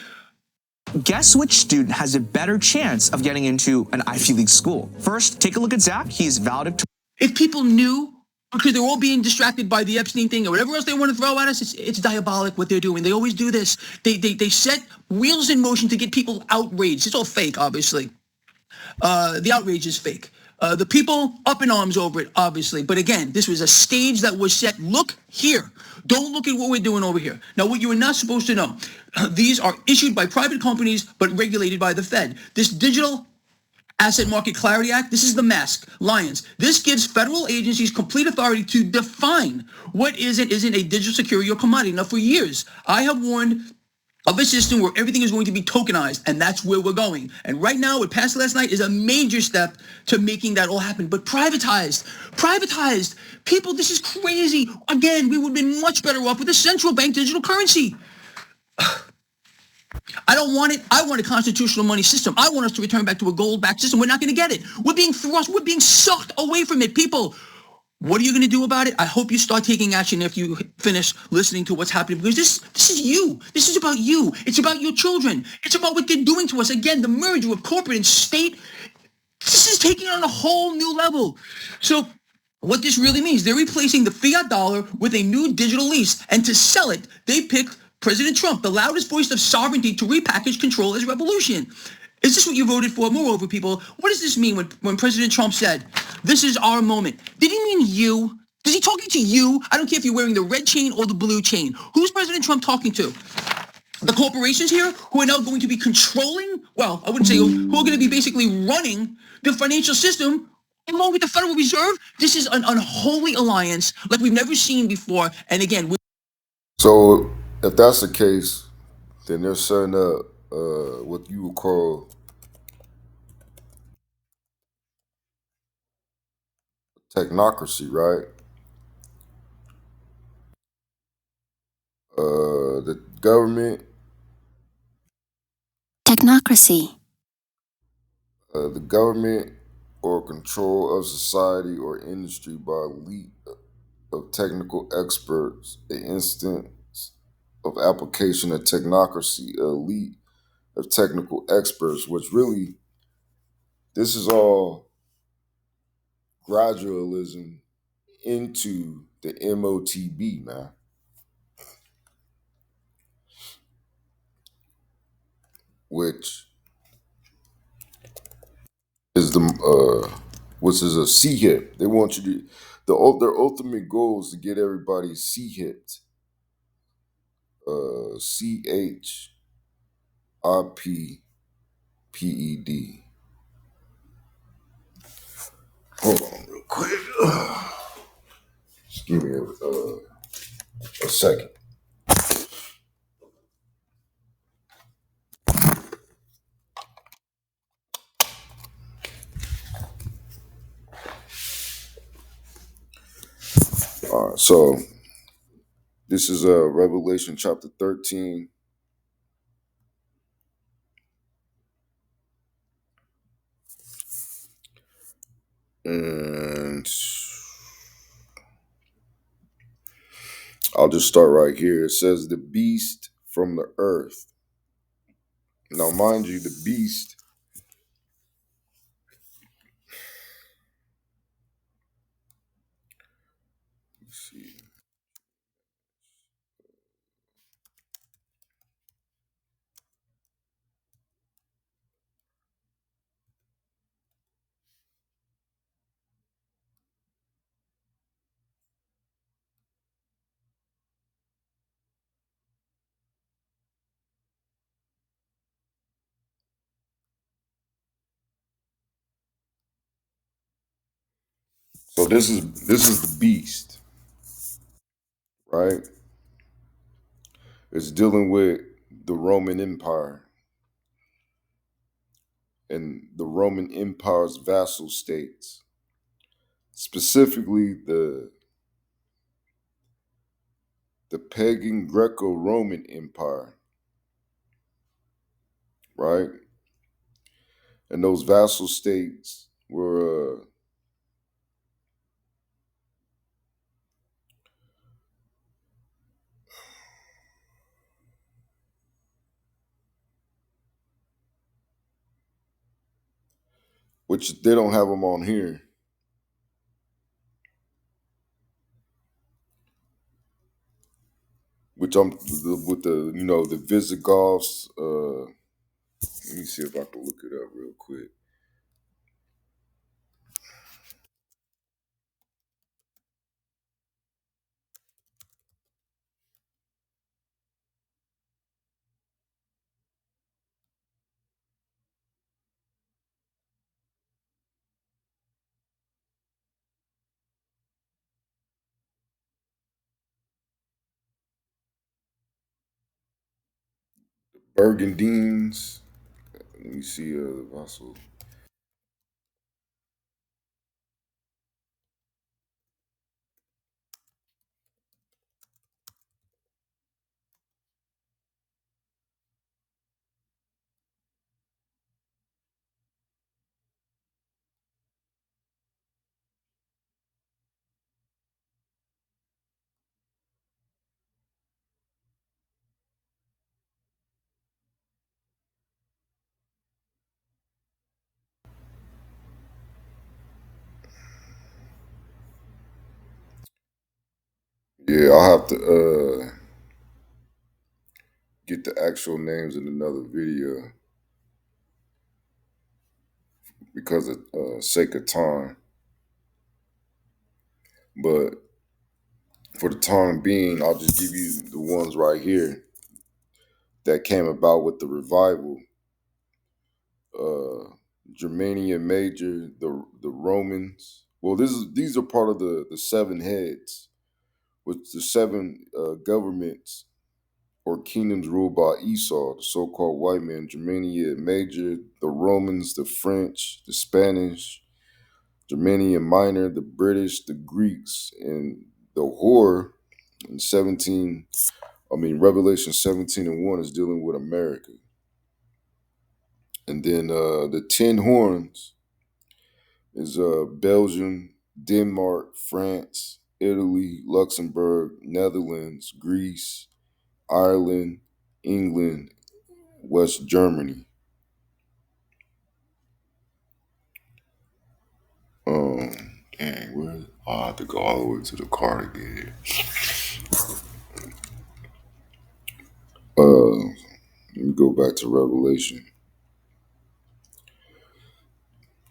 Guess which student has a better chance of getting into an Ivy League school? First, take a look at Zach. He is valedictorian. If people knew because they're all being distracted by the Epstein thing or whatever else they want to throw at us. It's diabolic what they're doing. They always do this. They set wheels in motion to get people outraged. It's all fake, obviously. The outrage is fake. The people up in arms over it, obviously. But again, this was a stage that was set. Look here. Don't look at what we're doing over here. Now, what you are not supposed to know, these are issued by private companies, but regulated by the Fed. This digital Asset Market Clarity Act, this is the mask, Lions. This gives federal agencies complete authority to define what is and isn't a digital security or commodity. Now, for years, I have warned of a system where everything is going to be tokenized, and that's where we're going. And right now, what passed last night is a major step to making that all happen. But privatized, people, this is crazy. Again, we would have been much better off with a central bank digital currency. I don't want it. I want a constitutional money system. I want us to return back to a gold-backed system. We're not going to get it. We're being thrust. We're being sucked away from it. People, what are you going to do about it? I hope you start taking action if you finish listening to what's happening, because this is you. This is about you. It's about your children. It's about what they're doing to us. Again, the merger of corporate and state, this is taking on a whole new level. So what this really means, they're replacing the fiat dollar with a new digital lease. And to sell it, they picked President Trump, the loudest voice of sovereignty, to repackage control as revolution. Is this what you voted for? Moreover, people, what does this mean when President Trump said, this is our moment? Did he mean you? Is he talking to you? I don't care if you're wearing the red chain or the blue chain. Who's President Trump talking to? The corporations here who are now going to be controlling, well, I wouldn't say who are going to be basically running the financial system along with the Federal Reserve. This is an unholy alliance like we've never seen before. And again, So if that's the case, then they're setting up what you would call technocracy, right? The government, Technocracy. the government or control of society or industry by elite of technical experts, an instance of application of technocracy, elite of technical experts, which really, this is all gradualism into the MOTB, man, which is which is a C-hip. They want you to, their ultimate goal is to get everybody C-hipped, CHIPPED. Hold on real quick. Just give me a second. All right, so this is Revelation chapter 13. And I'll just start right here. It says, the beast from the earth. Now, mind you, the beast, let's see. So this is the beast, right? It's dealing with the Roman Empire and the Roman Empire's vassal states, specifically the pagan Greco-Roman Empire, right? And those vassal states were which they don't have them on here. which I'm with the the Visigoths. Let me see if I can look it up real quick. Burgundians. Let me see. Also, yeah, I'll have to get the actual names in another video because of sake of time. But for the time being, I'll just give you the ones right here that came about with the revival. Uh, Germanian Major, the Romans. Well, these are part of the seven heads, which the seven governments or kingdoms ruled by Esau, the so-called white man. Germania Major, the Romans, the French, the Spanish, Germania Minor, the British, the Greeks, and the whore in 17. I mean, Revelation 17:1 is dealing with America. And then the 10 horns is Belgium, Denmark, France, Italy, Luxembourg, Netherlands, Greece, Ireland, England, West Germany. Um, Dang, where? I have to go all the way to the card again. Let me go back to Revelation.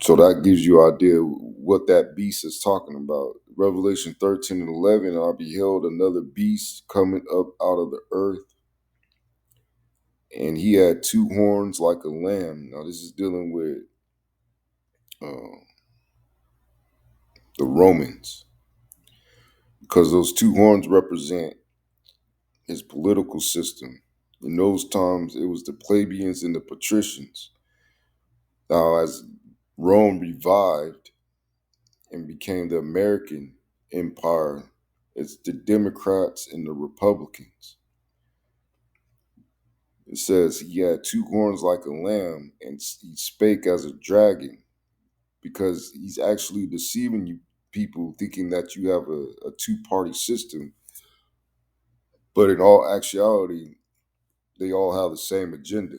So that gives you an idea what that beast is talking about. Revelation 13:11, I beheld another beast coming up out of the earth, and he had two horns like a lamb. Now this is dealing with uh, the Romans, because those two horns represent his political system. In those times, it was the plebeians and the patricians. Now, as Rome revived and became the American empire, it's the Democrats and the Republicans. It says he had two horns like a lamb, and he spake as a dragon, because he's actually deceiving you people, thinking that you have a two-party system. But in all actuality, they all have the same agenda,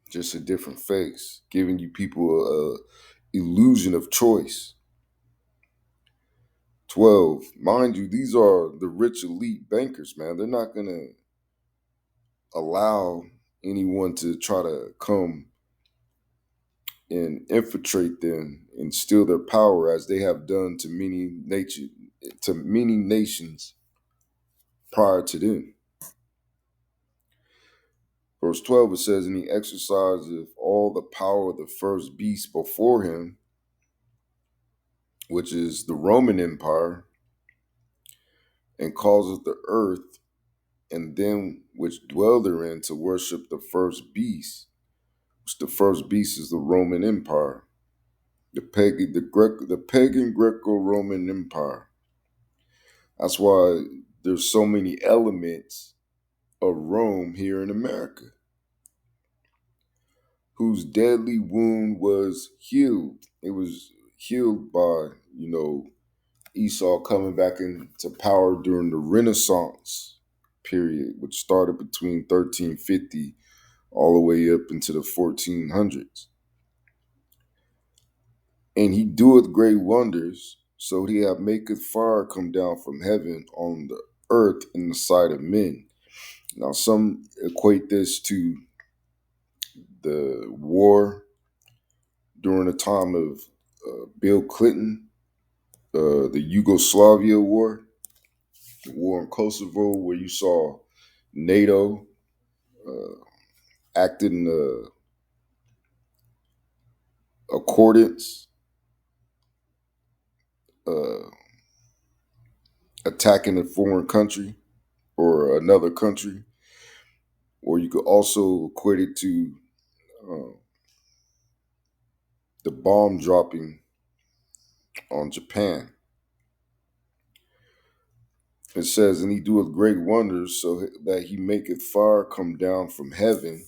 just a different face, giving you people a illusion of choice. 12, mind you, these are the rich elite bankers, man. They're not going to allow anyone to try to come and infiltrate them and steal their power, as they have done to many nations prior to them. Verse 12, it says, and he exerciseth all the power of the first beast before him, which is the Roman Empire, and causeth the earth and them which dwell therein to worship the first beast, which the first beast is the Roman Empire, the pagan Greco-Roman Empire. That's why there's so many elements of Rome here in America, whose deadly wound was healed. It was healed by, Esau coming back into power during the Renaissance period, which started between 1350 all the way up into the 1400s. And he doeth great wonders, so he have maketh fire come down from heaven on the earth in the sight of men. Now, some equate this to the war during the time of Bill Clinton, the Yugoslavia war, the war in Kosovo, where you saw NATO acted in accordance, uh, attacking a foreign country or another country. Or you could also equate it to uh, the bomb dropping on Japan. It says, and he doeth great wonders, so that he maketh fire come down from heaven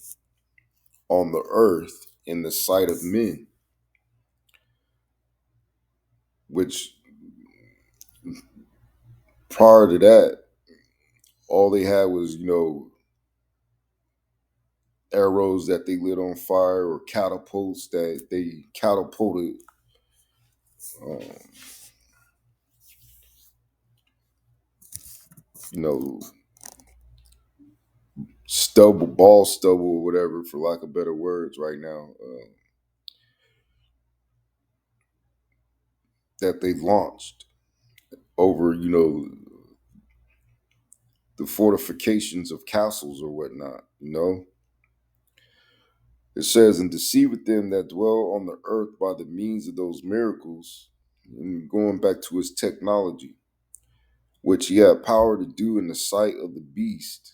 on the earth in the sight of men, which prior to that, all they had was, arrows that they lit on fire or catapults that they catapulted, um, you know, ball stubble, or whatever, for lack of better words, right now, that they launched over, the fortifications of castles or whatnot. It says, and deceiveth them that dwell on the earth by the means of those miracles, and going back to his technology, which he had power to do in the sight of the beast,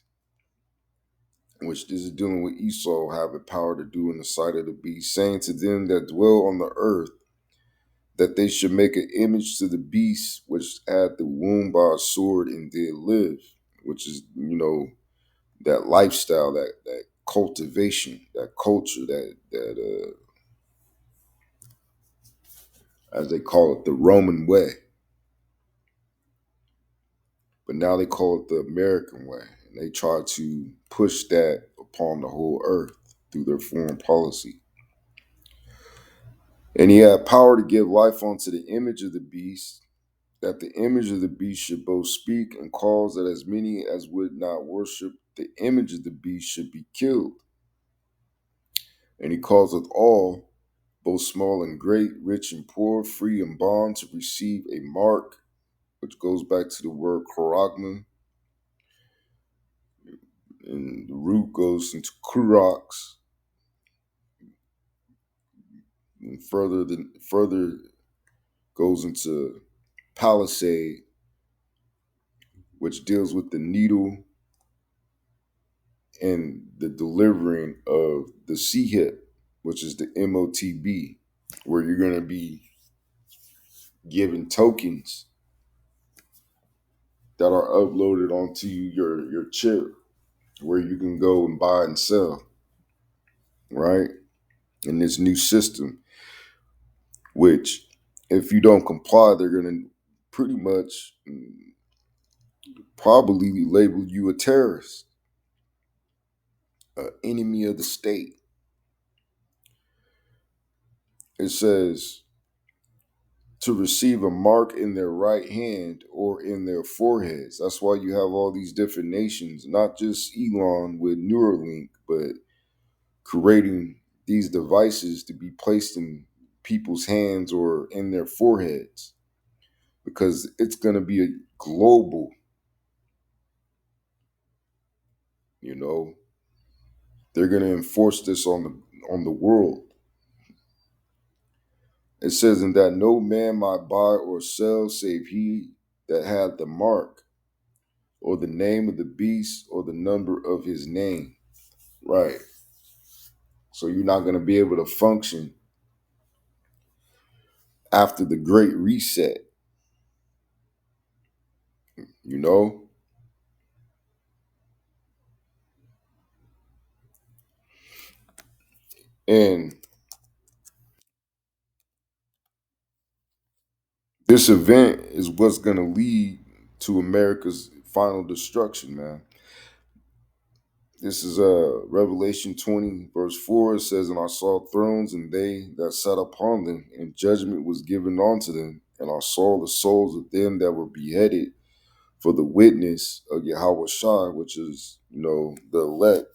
which this is dealing with Esau having power to do in the sight of the beast, saying to them that dwell on the earth, that they should make an image to the beast which had the wound by a sword and did live, which is, that lifestyle, that cultivation, that culture, that as they call it, the Roman way. But now they call it the American way. And they try to push that upon the whole earth through their foreign policy. And he had power to give life unto the image of the beast, that the image of the beast should both speak and cause that as many as would not worship the image of the beast should be killed. And he causeth all, both small and great, rich and poor, free and bond, to receive a mark, which goes back to the word charagma, and the root goes into kurox, and further goes into palisade, which deals with the needle and the delivering of the C-hip, which is the MOTB, where you're going to be given tokens that are uploaded onto your chip, where you can go and buy and sell, right? In this new system, which if you don't comply, they're going to pretty much probably label you a terrorist, an enemy of the state. It says, to receive a mark in their right hand or in their foreheads. That's why you have all these different nations, not just Elon with Neuralink, but creating these devices to be placed in people's hands or in their foreheads, because it's going to be a global, they're going to enforce this on the world. It says, in that no man might buy or sell save he that had the mark, or the name of the beast, or the number of his name. Right. So you're not going to be able to function after the Great Reset, you know? And this event is what's going to lead to America's final destruction, man. This is Revelation 20, verse 4. It says, and I saw thrones, and they that sat upon them, and judgment was given unto them. And I saw the souls of them that were beheaded for the witness of Yahweh Shai, which is, the elect,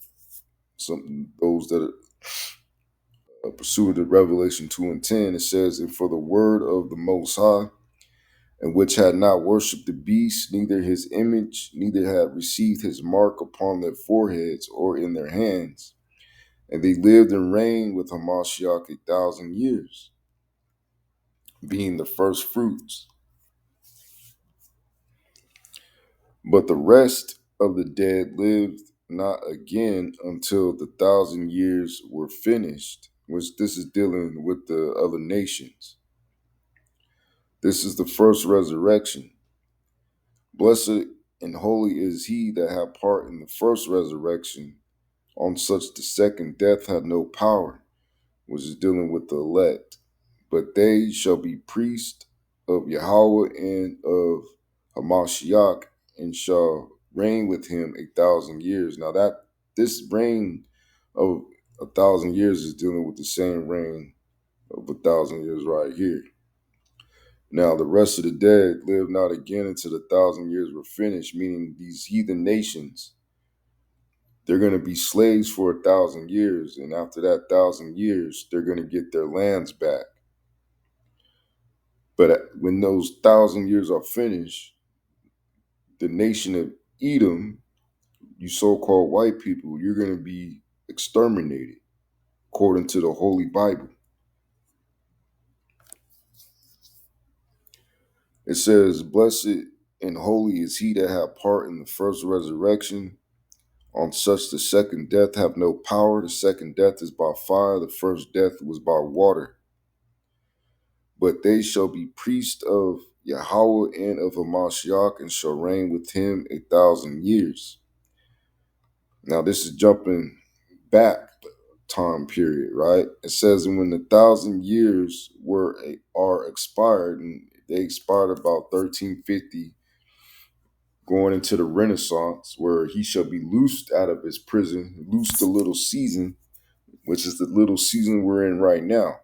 those that pursue the Revelation 2 and 10. It says, and for the word of the Most High, and which had not worshipped the beast, neither his image, neither had received his mark upon their foreheads or in their hands. And they lived and reigned with Hamashiach 1,000 years, being the first fruits. But the rest of the dead lived not again until the 1,000 years were finished, which this is dealing with the other nations. This is the first resurrection. Blessed and holy is he that hath part in the first resurrection. On such the second death had no power, which is dealing with the elect. But they shall be priests of Yahweh and of Hamashiach, and shall reign with him 1,000 years. Now this reign of 1,000 years is dealing with the same reign of 1,000 years right here. Now the rest of the dead live not again until the 1,000 years were finished, meaning these heathen nations, they're going to be slaves for 1,000 years. And after that 1,000 years, they're going to get their lands back. But when those 1,000 years are finished, the nation of Edom, you so-called white people, you're going to be exterminated according to the Holy Bible. It says, blessed and holy is he that hath part in the first resurrection. On such the second death have no power. The second death is by fire. The first death was by water. But they shall be priests of Yahweh and of Hamashiach, and shall reign with him 1,000 years. Now this is jumping back time period, right? It says, and when the 1,000 years are expired, and they expired about 1350, going into the Renaissance, where he shall be loosed out of his prison, loosed the little season, which is the little season we're in right now,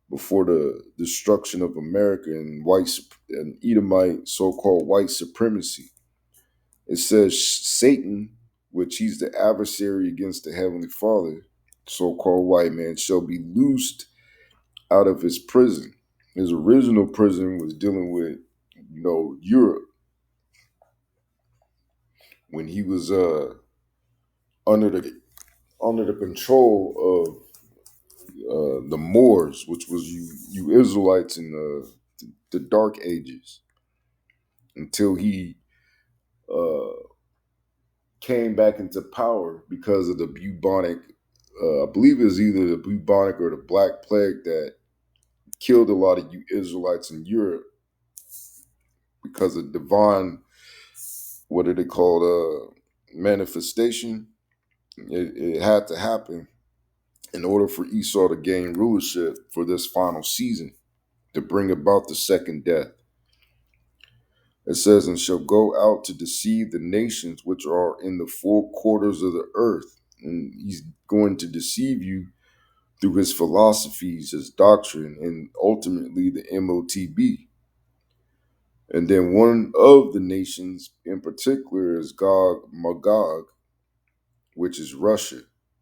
before the destruction of America and Edomite so-called white supremacy. It says Satan, which he's the adversary against the Heavenly Father, so-called white man, shall be loosed out of his prison. His original prison was dealing with, Europe, when he was under the control of the Moors, which was you Israelites in the Dark Ages, until he came back into power because of the bubonic, I believe it was either the bubonic or the Black Plague that killed a lot of you Israelites in Europe because of divine, what are they called, manifestation. It had to happen in order for Esau to gain rulership for this final season, to bring about the second death. It says, and shall go out to deceive the nations which are in the four quarters of the earth. And he's going to deceive you through his philosophies, his doctrine, and ultimately the MOTB. And then one of the nations in particular is Gog Magog, which is Russia,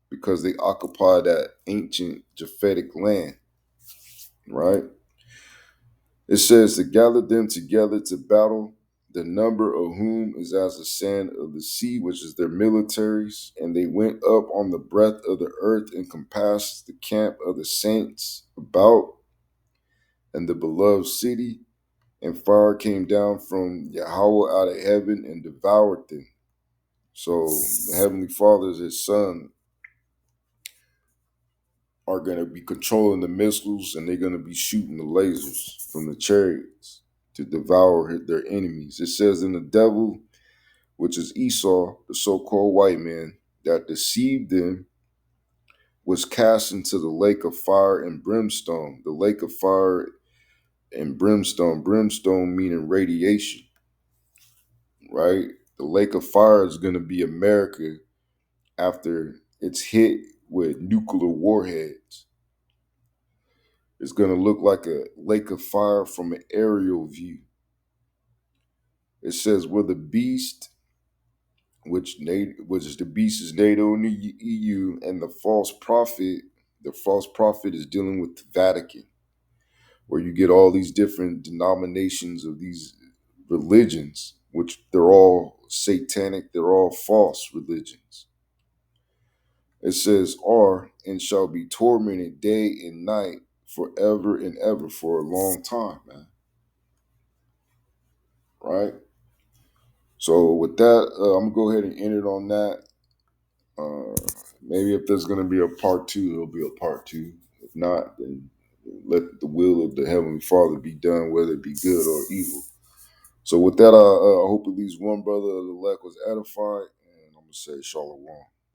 because they occupy that ancient Japhetic land, right? It says to gather them together to battle, the number of whom is as the sand of the sea, which is their militaries. And they went up on the breadth of the earth and compassed the camp of the saints about and the beloved city. And fire came down from Yahweh out of heaven and devoured them. So the Heavenly Father and his Son are going to be controlling the missiles, and they're going to be shooting the lasers from the chariots to devour their enemies. It says, in the devil, which is Esau, the so-called white man, that deceived them, was cast into the lake of fire and brimstone. The lake of fire and brimstone meaning radiation, right? The lake of fire is going to be America after it's hit with nuclear warheads. It's going to look like a lake of fire from an aerial view. It says, where the beast, which is the beast is NATO in the EU, and the false prophet is dealing with the Vatican, where you get all these different denominations of these religions, which they're all satanic, they're all false religions. It says, are and shall be tormented day and night forever and ever for a long time, man. Right? So with that, I'm gonna go ahead and end it on that. Maybe if there's gonna be a part two, there'll be a part two. If not, then let the will of the Heavenly Father be done, whether it be good or evil. So with that, I hope at least one brother of the elect was edified, and I'm gonna say Shalom.